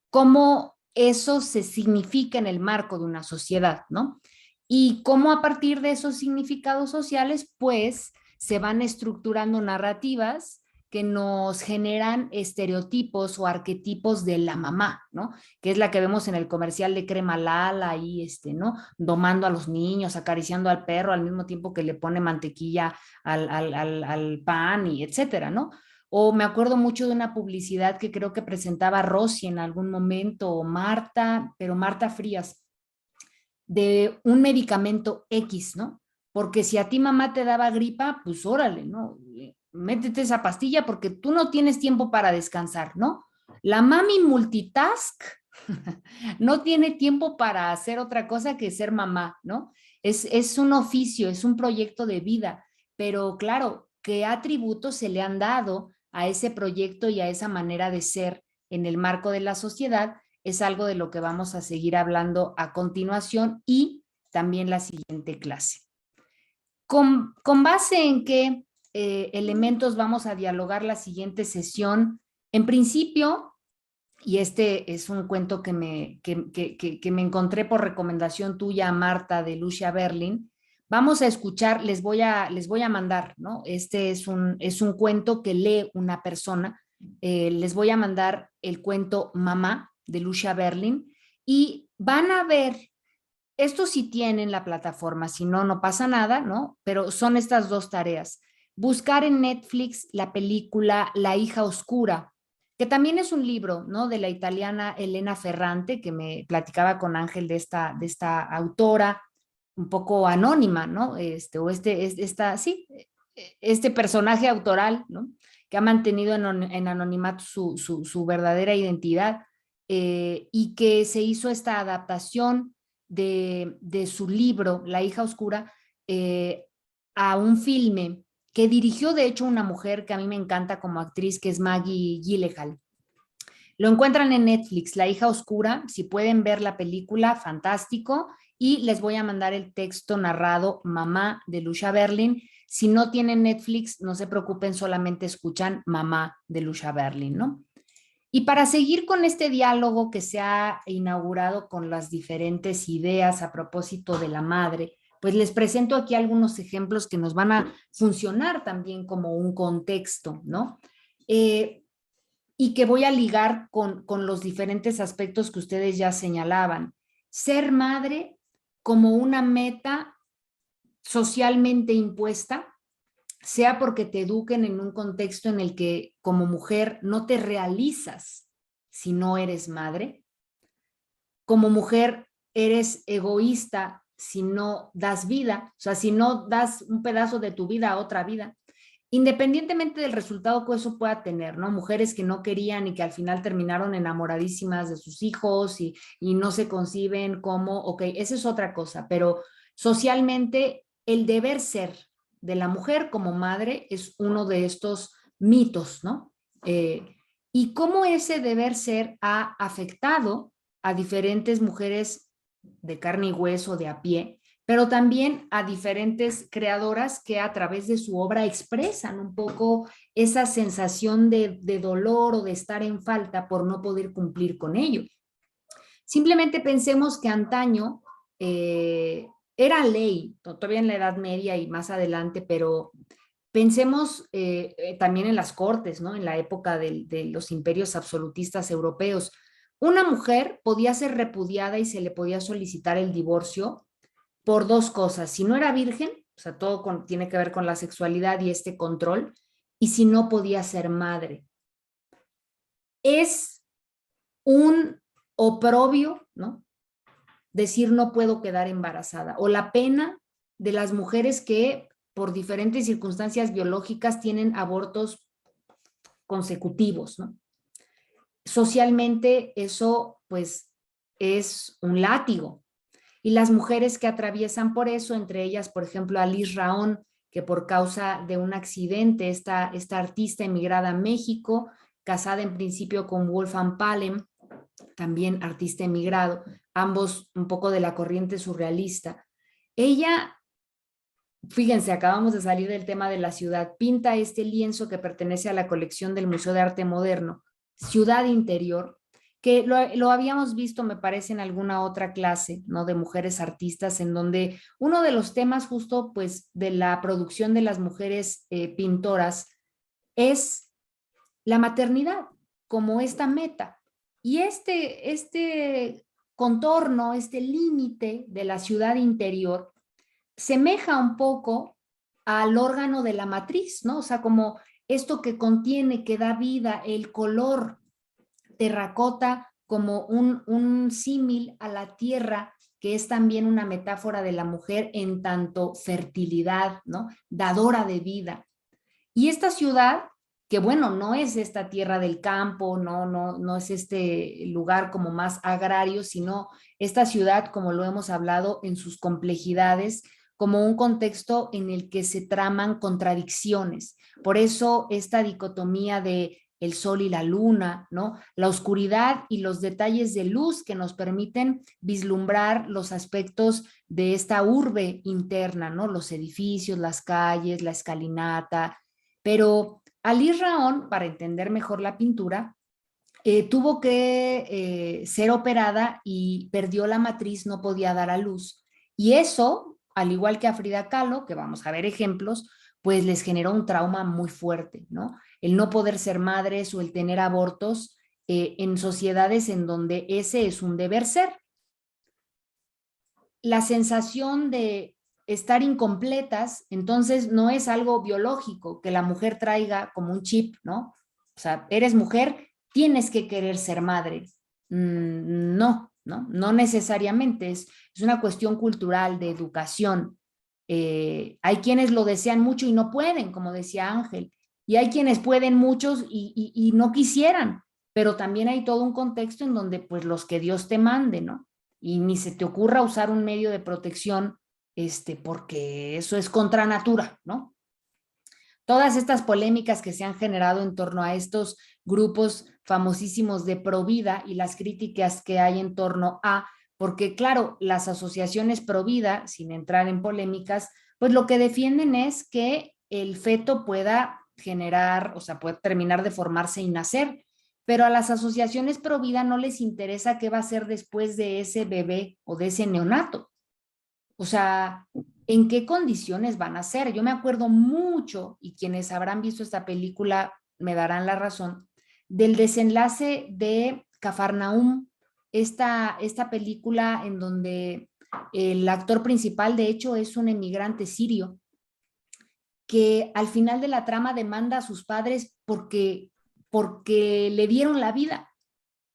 cómo eso se significa en el marco de una sociedad, ¿no? Y cómo a partir de esos significados sociales, pues, se van estructurando narrativas que nos generan estereotipos o arquetipos de la mamá, ¿no? Que es la que vemos en el comercial de Crema Lala, ahí, ¿no? Domando a los niños, acariciando al perro al mismo tiempo que le pone mantequilla al pan y etcétera, ¿no? O me acuerdo mucho de una publicidad que creo que presentaba Rosy en algún momento, o Marta, pero Marta Frías, de un medicamento X, ¿no? Porque si a ti mamá te daba gripa, pues órale, ¿no? Métete esa pastilla porque tú no tienes tiempo para descansar, ¿no? La mami multitask no tiene tiempo para hacer otra cosa que ser mamá, ¿no? Es un oficio, es un proyecto de vida, pero claro, ¿qué atributos se le han dado a ese proyecto y a esa manera de ser en el marco de la sociedad? Es algo de lo que vamos a seguir hablando a continuación y también la siguiente clase. ¿Con base en qué elementos vamos a dialogar la siguiente sesión. En principio, y este es un cuento que me encontré por recomendación tuya, Marta, de Lucia Berlin. Vamos a escuchar, les voy a mandar, ¿no? Este es un cuento que lee una persona. Les voy a mandar el cuento Mamá, de Lucia Berlin, y van a ver, esto sí tienen la plataforma, si no, no pasa nada, ¿no? Pero son estas dos tareas. Buscar en Netflix la película La hija oscura, que también es un libro, ¿no? De la italiana Elena Ferrante, que me platicaba con Ángel de esta autora, un poco anónima, ¿no? Este personaje autoral, ¿no? Que ha mantenido en anonimato su verdadera identidad, y que se hizo esta adaptación de su libro, La hija oscura, a un filme que dirigió de hecho una mujer que a mí me encanta como actriz, que es Maggie Gyllenhaal. Lo encuentran en Netflix, La hija oscura. Si pueden ver la película, fantástico. Y les voy a mandar el texto narrado Mamá, de Lucia Berlin. Si no tienen Netflix, no se preocupen, solamente escuchan Mamá, de Lucia Berlin, ¿no? Y para seguir con este diálogo que se ha inaugurado con las diferentes ideas a propósito de la madre, pues les presento aquí algunos ejemplos que nos van a funcionar también como un contexto, ¿no? Y que voy a ligar con los diferentes aspectos que ustedes ya señalaban. Ser madre como una meta socialmente impuesta, sea porque te eduquen en un contexto en el que como mujer no te realizas si no eres madre. Como mujer eres egoísta si no das vida, o sea, si no das un pedazo de tu vida a otra vida, independientemente del resultado que eso pueda tener, ¿no? Mujeres que no querían y que al final terminaron enamoradísimas de sus hijos y no se conciben como, ok, esa es otra cosa, pero socialmente el deber ser de la mujer como madre es uno de estos mitos, ¿no? Y cómo ese deber ser ha afectado a diferentes mujeres de carne y hueso, de a pie, pero también a diferentes creadoras que a través de su obra expresan un poco esa sensación de dolor o de estar en falta por no poder cumplir con ello. Simplemente pensemos que antaño era ley, todavía en la Edad Media y más adelante, pero pensemos también en las cortes, ¿no? En la época de los imperios absolutistas europeos. Una mujer podía ser repudiada y se le podía solicitar el divorcio por dos cosas. Si no era virgen, o sea, todo tiene que ver con la sexualidad y este control, y si no podía ser madre. Es un oprobio, ¿no? Decir no puedo quedar embarazada, o la pena de las mujeres que por diferentes circunstancias biológicas tienen abortos consecutivos, ¿no? Socialmente eso pues es un látigo. Y las mujeres que atraviesan por eso, entre ellas, por ejemplo, Alice Raón, que por causa de un accidente, esta artista emigrada a México, casada en principio con Wolfgang Palem, también artista emigrado, ambos un poco de la corriente surrealista. Ella, fíjense, acabamos de salir del tema de la ciudad, pinta este lienzo que pertenece a la colección del Museo de Arte Moderno, Ciudad Interior, que lo habíamos visto, me parece, en alguna otra clase, ¿no? De mujeres artistas, en donde uno de los temas justo, pues, de la producción de las mujeres pintoras es la maternidad como esta meta. Y este contorno, este límite de la ciudad interior, semeja un poco al órgano de la matriz, ¿no? O sea, como esto que contiene, que da vida, el color terracota como un símil a la tierra, que es también una metáfora de la mujer en tanto fertilidad, ¿no? Dadora de vida. Y esta ciudad, que bueno, no es esta tierra del campo, no es este lugar como más agrario, sino esta ciudad, como lo hemos hablado, en sus complejidades, como un contexto en el que se traman contradicciones. Por eso esta dicotomía de el sol y la luna, ¿no? La oscuridad y los detalles de luz que nos permiten vislumbrar los aspectos de esta urbe interna, ¿no? Los edificios, las calles, la escalinata, Pero Alice Raón, para entender mejor la pintura, tuvo que ser operada y perdió la matriz, no podía dar a luz. Y eso, al igual que a Frida Kahlo, que vamos a ver ejemplos, pues les generó un trauma muy fuerte, ¿no? El no poder ser madres o el tener abortos en sociedades en donde ese es un deber ser. La sensación de estar incompletas, entonces no es algo biológico que la mujer traiga como un chip, ¿no? O sea, eres mujer, tienes que querer ser madre. No necesariamente, es una cuestión cultural, de educación. Hay quienes lo desean mucho y no pueden, como decía Ángel, y hay quienes pueden muchos y no quisieran, pero también hay todo un contexto en donde pues los que Dios te mande, ¿no? Y ni se te ocurra usar un medio de protección, porque eso es contra natura, ¿no? Todas estas polémicas que se han generado en torno a estos grupos famosísimos de Provida y las críticas que hay en torno a, porque claro, las asociaciones Provida, sin entrar en polémicas, pues lo que defienden es que el feto pueda generar, o sea, puede terminar de formarse y nacer, pero a las asociaciones Provida no les interesa qué va a ser después de ese bebé o de ese neonato. O sea, ¿en qué condiciones van a ser? Yo me acuerdo mucho, y quienes habrán visto esta película me darán la razón, del desenlace de Cafarnaúm, esta película en donde el actor principal, de hecho, es un emigrante sirio, que al final de la trama demanda a sus padres porque le dieron la vida.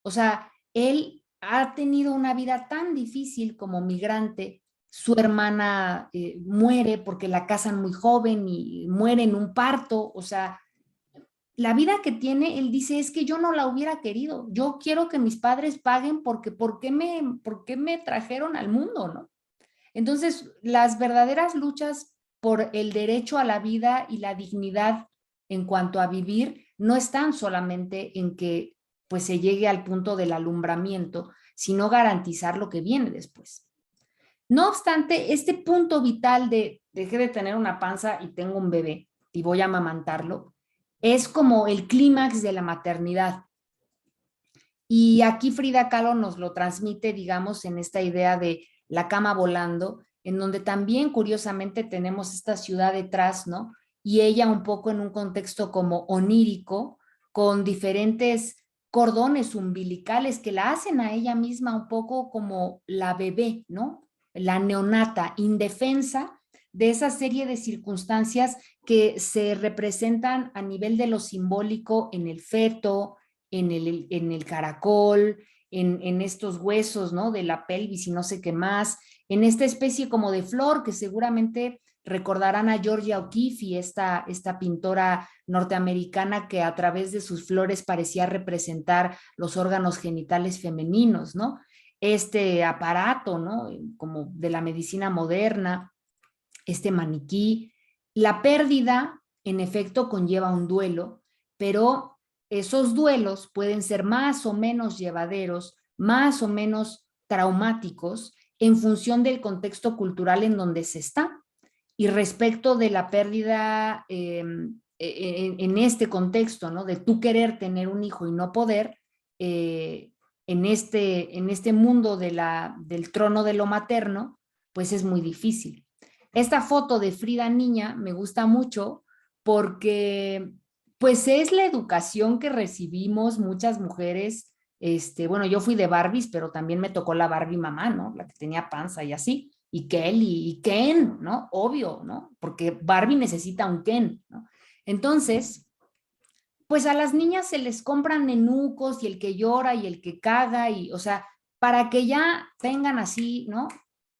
O sea, él ha tenido una vida tan difícil como migrante. Su hermana muere porque la casan muy joven y muere en un parto. O sea, la vida que tiene, él dice, es que yo no la hubiera querido. Yo quiero que mis padres paguen porque ¿por qué me trajeron al mundo, no? Entonces, las verdaderas luchas por el derecho a la vida y la dignidad en cuanto a vivir no están solamente en que pues se llegue al punto del alumbramiento, sino garantizar lo que viene después. No obstante, este punto vital de dejé de tener una panza y tengo un bebé y voy a amamantarlo, es como el clímax de la maternidad. Y aquí Frida Kahlo nos lo transmite, digamos, en esta idea de la cama volando, en donde también curiosamente tenemos esta ciudad detrás, ¿no? Y ella un poco en un contexto como onírico, con diferentes cordones umbilicales que la hacen a ella misma un poco como la bebé, ¿no? La neonata, indefensa de esa serie de circunstancias que se representan a nivel de lo simbólico en el feto, en el caracol, en estos huesos, ¿no? De la pelvis y no sé qué más, en esta especie como de flor que seguramente recordarán a Georgia O'Keeffe, esta pintora norteamericana que a través de sus flores parecía representar los órganos genitales femeninos, ¿no? Este aparato, ¿no? Como de la medicina moderna, este maniquí. La pérdida, en efecto, conlleva un duelo, pero esos duelos pueden ser más o menos llevaderos, más o menos traumáticos en función del contexto cultural en donde se está. Y respecto de la pérdida en este contexto, ¿no? De tú querer tener un hijo y no poder, en este mundo del trono de lo materno, pues es muy difícil. Esta foto de Frida niña me gusta mucho porque pues es la educación que recibimos muchas mujeres. Bueno, yo fui de Barbies, pero también me tocó la Barbie mamá, ¿no? La que tenía panza y así, y Kelly y Ken, ¿no? Obvio, ¿no? Porque Barbie necesita un Ken, ¿no? Entonces, pues a las niñas se les compran nenucos y el que llora y el que caga y, o sea, para que ya tengan así, ¿no?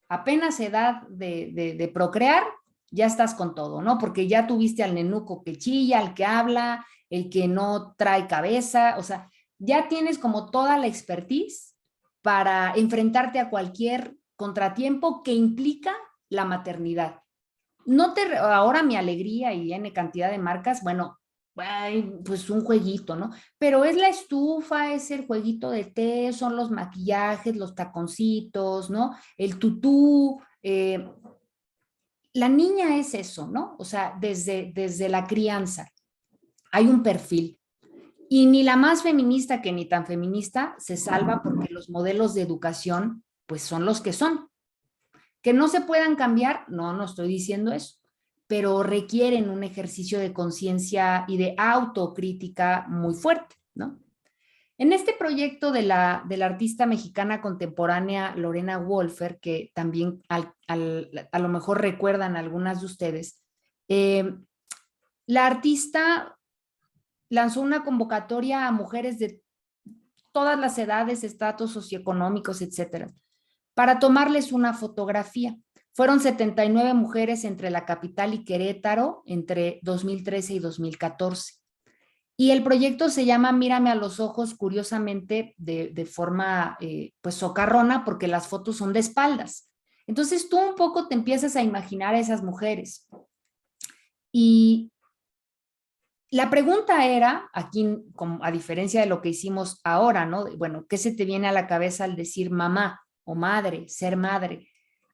Apenas edad de procrear, ya estás con todo, ¿no? Porque ya tuviste al nenuco que chilla, al que habla, el que no trae cabeza, o sea, ya tienes como toda la expertise para enfrentarte a cualquier contratiempo que implica la maternidad. Ahora mi alegría y N cantidad de marcas, bueno, pues un jueguito, ¿no? Pero es la estufa, es el jueguito de té, son los maquillajes, los taconcitos, ¿no? El tutú. La niña es eso, ¿no? O sea, desde la crianza. hay un perfil. Y ni la más feminista que ni tan feminista se salva porque los modelos de educación pues son los que son. Que no se puedan cambiar, no estoy diciendo eso, pero requieren un ejercicio de conciencia y de autocrítica muy fuerte, ¿no? En este proyecto de la artista mexicana contemporánea Lorena Wolfer, que también a lo mejor recuerdan algunas de ustedes, la artista lanzó una convocatoria a mujeres de todas las edades, estratos socioeconómicos, etcétera, para tomarles una fotografía. Fueron 79 mujeres entre la capital y Querétaro entre 2013 y 2014. Y el proyecto se llama Mírame a los ojos, curiosamente de forma pues socarrona, porque las fotos son de espaldas. Entonces tú un poco te empiezas a imaginar a esas mujeres. Y la pregunta era, aquí como a diferencia de lo que hicimos ahora, ¿no? Bueno, ¿qué se te viene a la cabeza al decir mamá o madre, ser madre?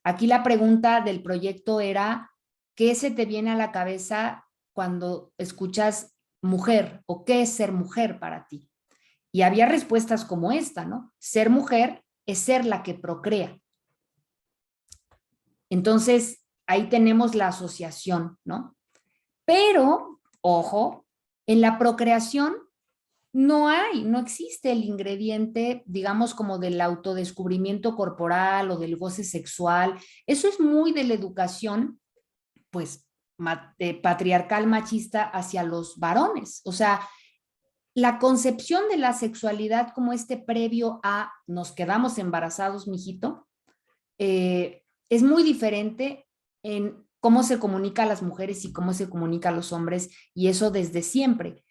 Aquí la pregunta del proyecto era, ¿qué se te viene a la cabeza cuando escuchas mujer o qué es ser mujer para ti? Y había respuestas como esta, ¿no? Ser mujer es ser la que procrea. Entonces, ahí tenemos la asociación, ¿no? Pero, ojo, en la procreación no existe el ingrediente, digamos, como del autodescubrimiento corporal o del goce sexual. Eso es muy de la educación, pues, patriarcal machista hacia los varones. O sea, la concepción de la sexualidad como este previo a nos quedamos embarazados, mijito, es muy diferente en cómo se comunica a las mujeres y cómo se comunica a los hombres, y eso desde siempre.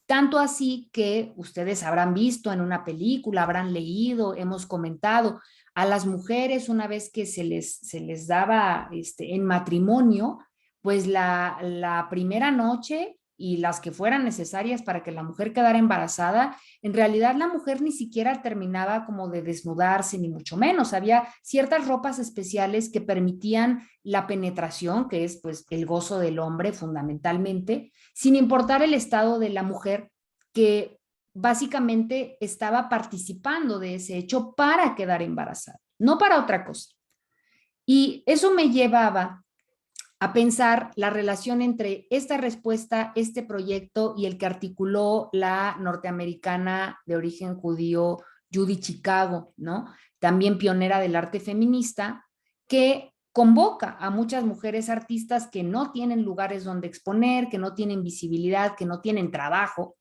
Tanto así que ustedes habrán visto en una película, habrán leído, hemos comentado, a las mujeres una vez que se les daba en matrimonio, pues la primera noche y las que fueran necesarias para que la mujer quedara embarazada, en realidad la mujer ni siquiera terminaba como de desnudarse, ni mucho menos. Había ciertas ropas especiales que permitían la penetración, que es pues el gozo del hombre fundamentalmente, sin importar el estado de la mujer, que básicamente estaba participando de ese hecho para quedar embarazada, no para otra cosa. Y eso me llevaba a pensar la relación entre esta respuesta, este proyecto y el que articuló la norteamericana de origen judío Judy Chicago, ¿no? También pionera del arte feminista, que convoca a muchas mujeres artistas que no tienen lugares donde exponer, que no tienen visibilidad, que no tienen trabajo.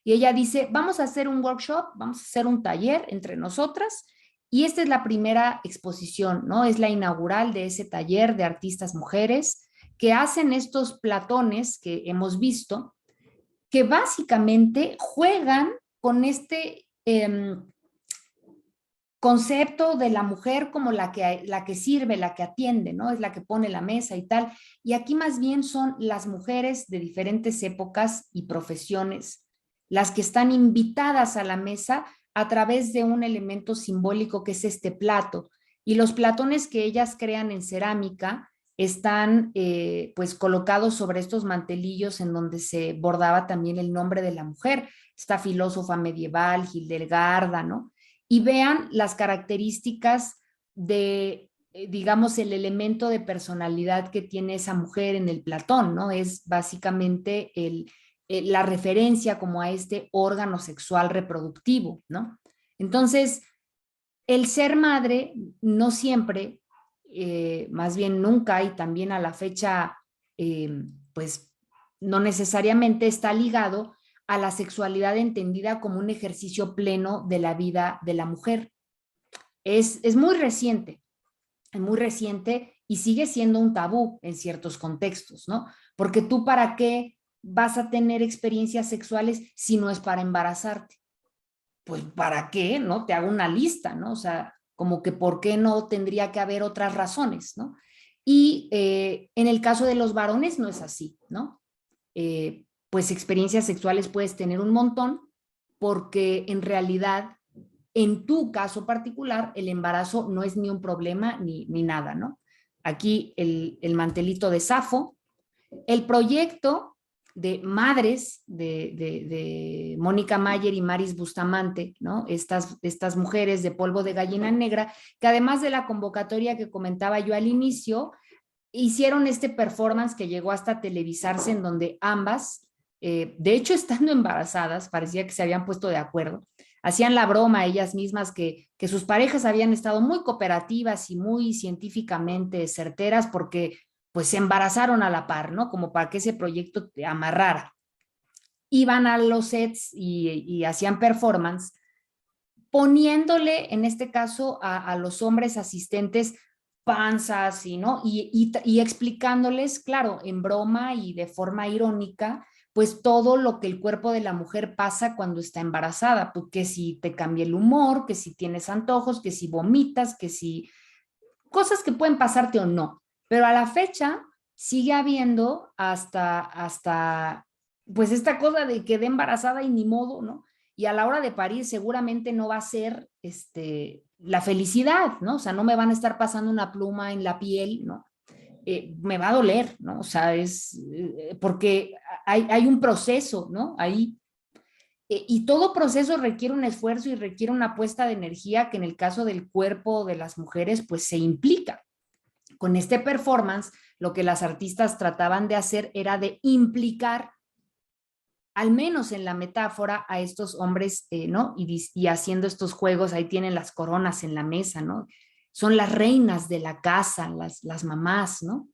Y ella dice, vamos a hacer un workshop, vamos a hacer un taller entre nosotras. Y esta es la primera exposición, ¿no? Es la inaugural de ese taller de artistas mujeres que hacen estos platones que hemos visto, que básicamente juegan con este concepto de la mujer como la que sirve, la que atiende, ¿no? Es la que pone la mesa y tal. Y aquí más bien son las mujeres de diferentes épocas y profesiones las que están invitadas a la mesa a través de un elemento simbólico que es este plato. Y los platones que ellas crean en cerámica están pues colocados sobre estos mantelillos en donde se bordaba también el nombre de la mujer, esta filósofa medieval, Hildegarda, ¿no? Y vean las características de, digamos, el elemento de personalidad que tiene esa mujer en el Platón, ¿no? Es básicamente la referencia como a este órgano sexual reproductivo, ¿no? Entonces, el ser madre no siempre, más bien nunca y también a la fecha, pues no necesariamente está ligado a la sexualidad entendida como un ejercicio pleno de la vida de la mujer. Es muy reciente y sigue siendo un tabú en ciertos contextos, ¿no? Porque tú ¿para qué vas a tener experiencias sexuales si no es para embarazarte? Pues ¿para qué? ¿No? Te hago una lista, ¿no? O sea, como que ¿por qué no tendría que haber otras razones, ¿no? Y en el caso de los varones no es así, ¿no? Pues experiencias sexuales puedes tener un montón porque en realidad, en tu caso particular, el embarazo no es ni un problema ni nada, ¿no? Aquí el mantelito de Safo. El proyecto de madres de Mónica Mayer y Maris Bustamante, ¿no? Estas mujeres de polvo de gallina negra, que además de la convocatoria que comentaba yo al inicio, hicieron este performance que llegó hasta televisarse, en donde ambas, de hecho estando embarazadas, parecía que se habían puesto de acuerdo, hacían la broma ellas mismas que sus parejas habían estado muy cooperativas y muy científicamente certeras porque pues se embarazaron a la par, ¿no? Como para que ese proyecto te amarrara. Iban a los sets y hacían performance, poniéndole en este caso a los hombres asistentes panzas ¿no? y explicándoles, claro, en broma y de forma irónica, pues todo lo que el cuerpo de la mujer pasa cuando está embarazada, pues que si te cambia el humor, que si tienes antojos, que si vomitas, que si cosas que pueden pasarte o no. Pero a la fecha sigue habiendo hasta pues esta cosa de quedé embarazada y ni modo, ¿no? Y a la hora de parir seguramente no va a ser la felicidad, ¿no? O sea, no me van a estar pasando una pluma en la piel, ¿no? Me va a doler, ¿no? O sea, porque hay un proceso, ¿no? Ahí. Y todo proceso requiere un esfuerzo y requiere una puesta de energía que en el caso del cuerpo de las mujeres, pues se implica. Con este performance, lo que las artistas trataban de hacer era de implicar, al menos en la metáfora, a estos hombres, ¿no? Y haciendo estos juegos, ahí tienen las coronas en la mesa, ¿no? Son las reinas de la casa, las mamás, ¿no?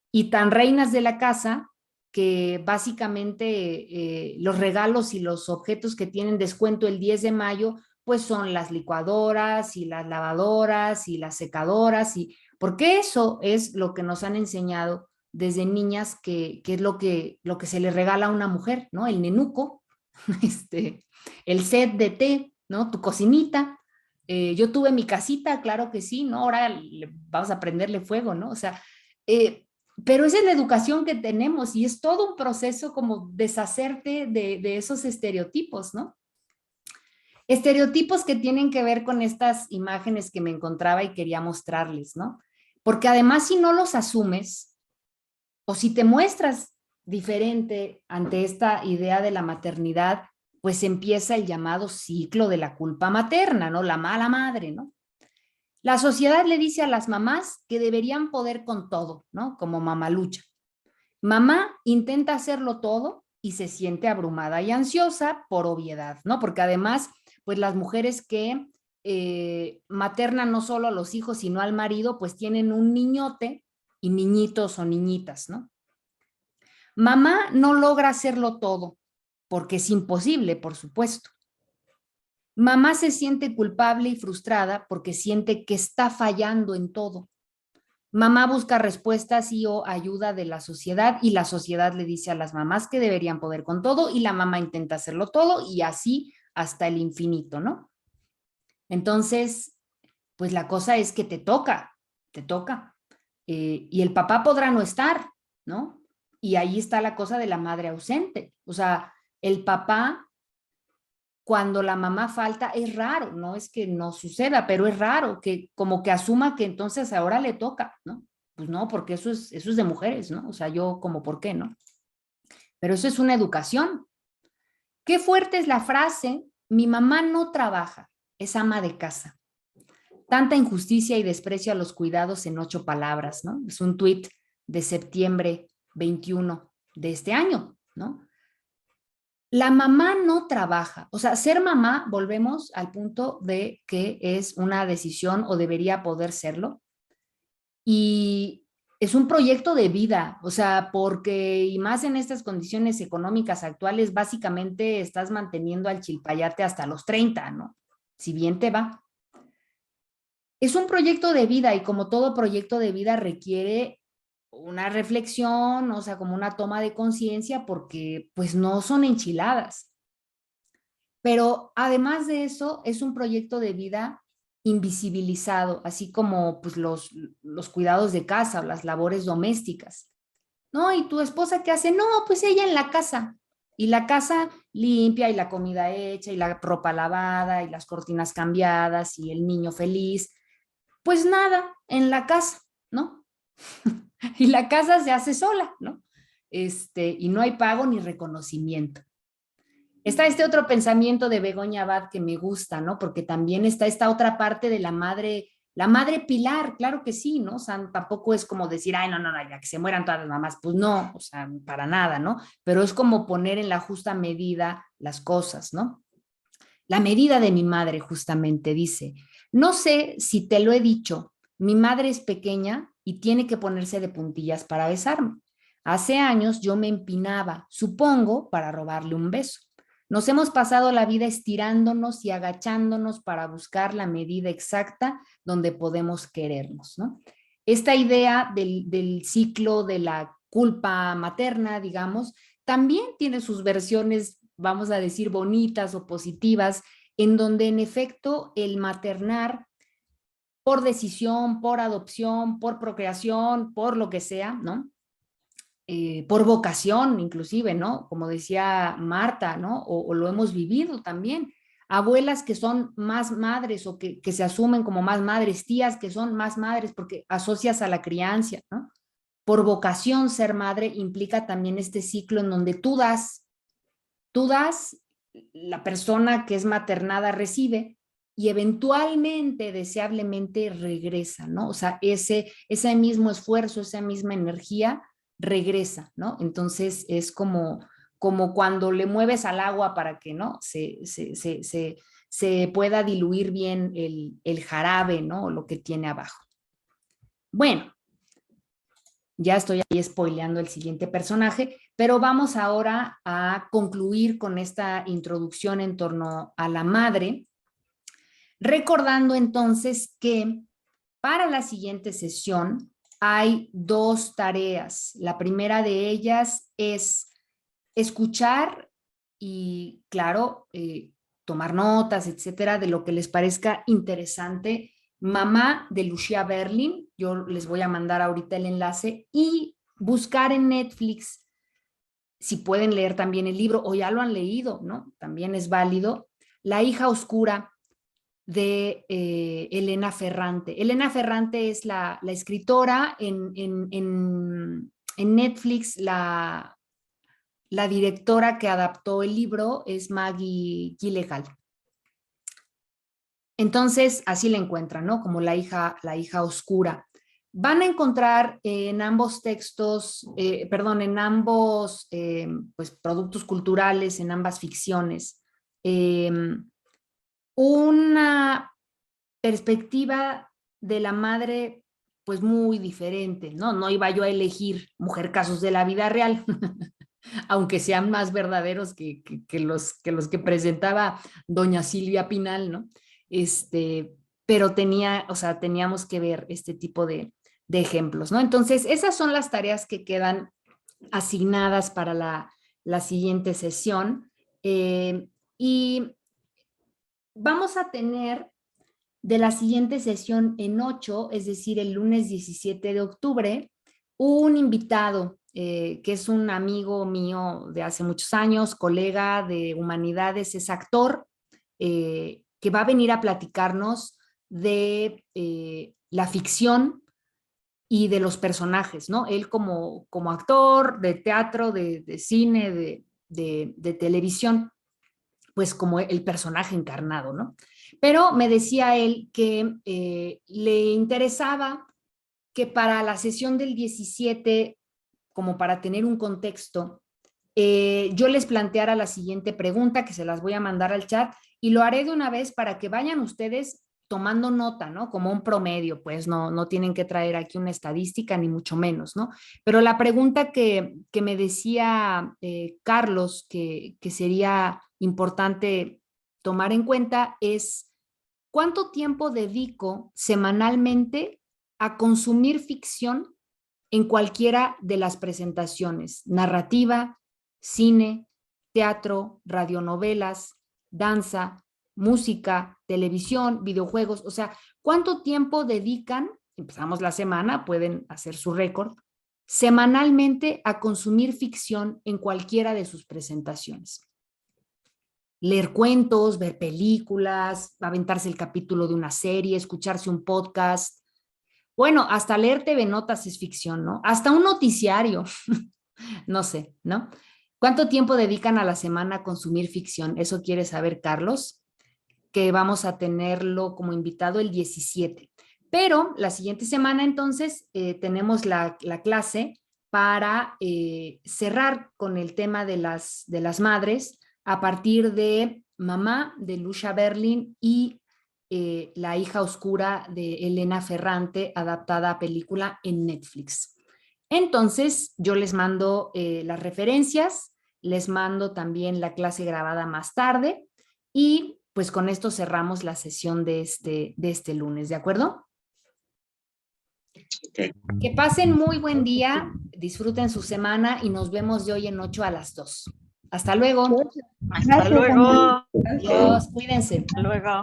Y tan reinas de la casa que básicamente los regalos y los objetos que tienen descuento el 10 de mayo, pues son las licuadoras y las lavadoras y las secadoras, porque eso es lo que nos han enseñado desde niñas, que es lo que se le regala a una mujer, ¿no? El nenuco, el set de té, ¿no? Tu cocinita. Yo tuve mi casita, claro que sí, ¿no? Ahora vamos a prenderle fuego, ¿no? O sea, pero esa es la educación que tenemos y es todo un proceso como deshacerte de esos estereotipos, ¿no? Estereotipos que tienen que ver con estas imágenes que me encontraba y quería mostrarles, ¿no? Porque además si no los asumes o si te muestras diferente ante esta idea de la maternidad, pues empieza el llamado ciclo de la culpa materna, ¿no? La mala madre, ¿no? La sociedad le dice a las mamás que deberían poder con todo, ¿no? Como mamalucha. Mamá intenta hacerlo todo y se siente abrumada y ansiosa por obviedad, ¿no? Porque además, pues las mujeres que maternan no solo a los hijos, sino al marido, pues tienen un niñote y niñitos o niñitas, ¿no? Mamá no logra hacerlo todo, porque es imposible, por supuesto. Mamá se siente culpable y frustrada porque siente que está fallando en todo. Mamá busca respuestas y o ayuda de la sociedad y la sociedad le dice a las mamás que deberían poder con todo y la mamá intenta hacerlo todo y así hasta el infinito, ¿no? Entonces, pues la cosa es que te toca. Y el papá podrá no estar, ¿no? Y ahí está la cosa de la madre ausente. O sea, el papá, cuando la mamá falta, es raro, no es que no suceda, pero es raro que como que asuma que entonces ahora le toca, ¿no? Pues no, porque eso es de mujeres, ¿no? O sea, yo como, ¿por qué, no? Pero eso es una educación. Qué fuerte es la frase, mi mamá no trabaja, es ama de casa. Tanta injusticia y desprecio a los cuidados en 8 palabras, ¿no? Es un tuit de septiembre 21 de este año, ¿no? La mamá no trabaja, o sea, ser mamá, volvemos al punto de que es una decisión o debería poder serlo, y es un proyecto de vida, o sea, porque y más en estas condiciones económicas actuales, básicamente estás manteniendo al chilpayate hasta los 30, ¿no? Si bien te va. Es un proyecto de vida y como todo proyecto de vida requiere una reflexión, o sea, como una toma de conciencia, porque pues no son enchiladas. Pero además de eso, es un proyecto de vida invisibilizado, así como pues los cuidados de casa o las labores domésticas. ¿No? ¿Y tu esposa qué hace? No, pues ella en la casa. Y la casa limpia y la comida hecha y la ropa lavada y las cortinas cambiadas y el niño feliz. Pues nada, en la casa, ¿no? Y la casa se hace sola, ¿no? y no hay pago ni reconocimiento. Está este otro pensamiento de Begoña Abad que me gusta, ¿no? Porque también está esta otra parte de la madre pilar, claro que sí, ¿no? O sea, tampoco es como decir, ay, no, ya que se mueran todas las mamás, pues no, o sea, para nada, ¿no? Pero es como poner en la justa medida las cosas, ¿no? La medida de mi madre justamente dice, no sé si te lo he dicho, mi madre es pequeña y tiene que ponerse de puntillas para besarme. Hace años yo me empinaba, supongo, para robarle un beso. Nos hemos pasado la vida estirándonos y agachándonos para buscar la medida exacta donde podemos querernos, ¿no? Esta idea del ciclo de la culpa materna, digamos, también tiene sus versiones, vamos a decir, bonitas o positivas, en donde en efecto el maternar por decisión, por adopción, por procreación, por lo que sea, ¿no? Por vocación inclusive, ¿no? Como decía Marta, ¿no? O lo hemos vivido también. Abuelas que son más madres o que se asumen como más madres, tías que son más madres porque asocias a la crianza, ¿no? Por vocación ser madre implica también este ciclo en donde tú das, la persona que es maternada recibe y eventualmente, deseablemente regresa, ¿no? O sea, ese mismo esfuerzo, esa misma energía regresa, ¿no? Entonces es como cuando le mueves al agua para que, ¿no? Se pueda diluir bien el jarabe, ¿no? Lo que tiene abajo. Bueno, ya estoy ahí spoileando el siguiente personaje, pero vamos ahora a concluir con esta introducción en torno a la madre, recordando entonces que para la siguiente sesión hay 2 tareas. La primera de ellas es escuchar y, claro, tomar notas, etcétera, de lo que les parezca interesante. Mamá de Lucia Berlin, yo les voy a mandar ahorita el enlace, y buscar en Netflix, si pueden leer también el libro o ya lo han leído, ¿no? También es válido, La hija oscura de Elena Ferrante. Elena Ferrante es la escritora, en Netflix la directora que adaptó el libro es Maggie Gyllenhaal. Entonces, así la encuentran, ¿no? Como la hija oscura. Van a encontrar en ambos textos, en ambos pues, productos culturales, en ambas ficciones, una perspectiva de la madre pues muy diferente, ¿no? No iba yo a elegir mujer casos de la vida real, aunque sean más verdaderos que los que presentaba doña Silvia Pinal, ¿no? Pero teníamos que ver este tipo de ejemplos, ¿no? Entonces, esas son las tareas que quedan asignadas para la siguiente sesión. Y vamos a tener de la siguiente sesión en 8, es decir, el lunes 17 de octubre, un invitado que es un amigo mío de hace muchos años, colega de humanidades, es actor, que va a venir a platicarnos de la ficción y de los personajes, ¿no? Él como actor de teatro, de cine, de televisión, pues como el personaje encarnado, ¿no? Pero me decía él que le interesaba que para la sesión del 17, como para tener un contexto, yo les planteara la siguiente pregunta, que se las voy a mandar al chat, y lo haré de una vez para que vayan ustedes tomando nota, ¿no? Como un promedio, pues no tienen que traer aquí una estadística, ni mucho menos, ¿no? Pero la pregunta que me decía Carlos, que sería importante tomar en cuenta es, ¿cuánto tiempo dedico semanalmente a consumir ficción en cualquiera de las presentaciones? Narrativa, cine, teatro, radionovelas, danza, música, televisión, videojuegos. O sea, ¿cuánto tiempo dedican? Empezamos la semana, pueden hacer su récord, semanalmente a consumir ficción en cualquiera de sus presentaciones. Leer cuentos, ver películas, aventarse el capítulo de una serie, escucharse un podcast. Bueno, hasta leer TV Notas es ficción, ¿no? Hasta un noticiario. No sé, ¿no? ¿Cuánto tiempo dedican a la semana a consumir ficción? Eso quiere saber Carlos, que vamos a tenerlo como invitado el 17. Pero la siguiente semana entonces tenemos la clase para cerrar con el tema de las madres a partir de Mamá de Lucia Berlin y La hija oscura de Elena Ferrante, adaptada a película en Netflix. Entonces, yo les mando las referencias, les mando también la clase grabada más tarde y pues con esto cerramos la sesión de este lunes, ¿de acuerdo? Okay. Que pasen muy buen día, disfruten su semana y nos vemos de hoy en 8 a las 2. Hasta luego. Hasta luego. Adiós, cuídense. Hasta luego.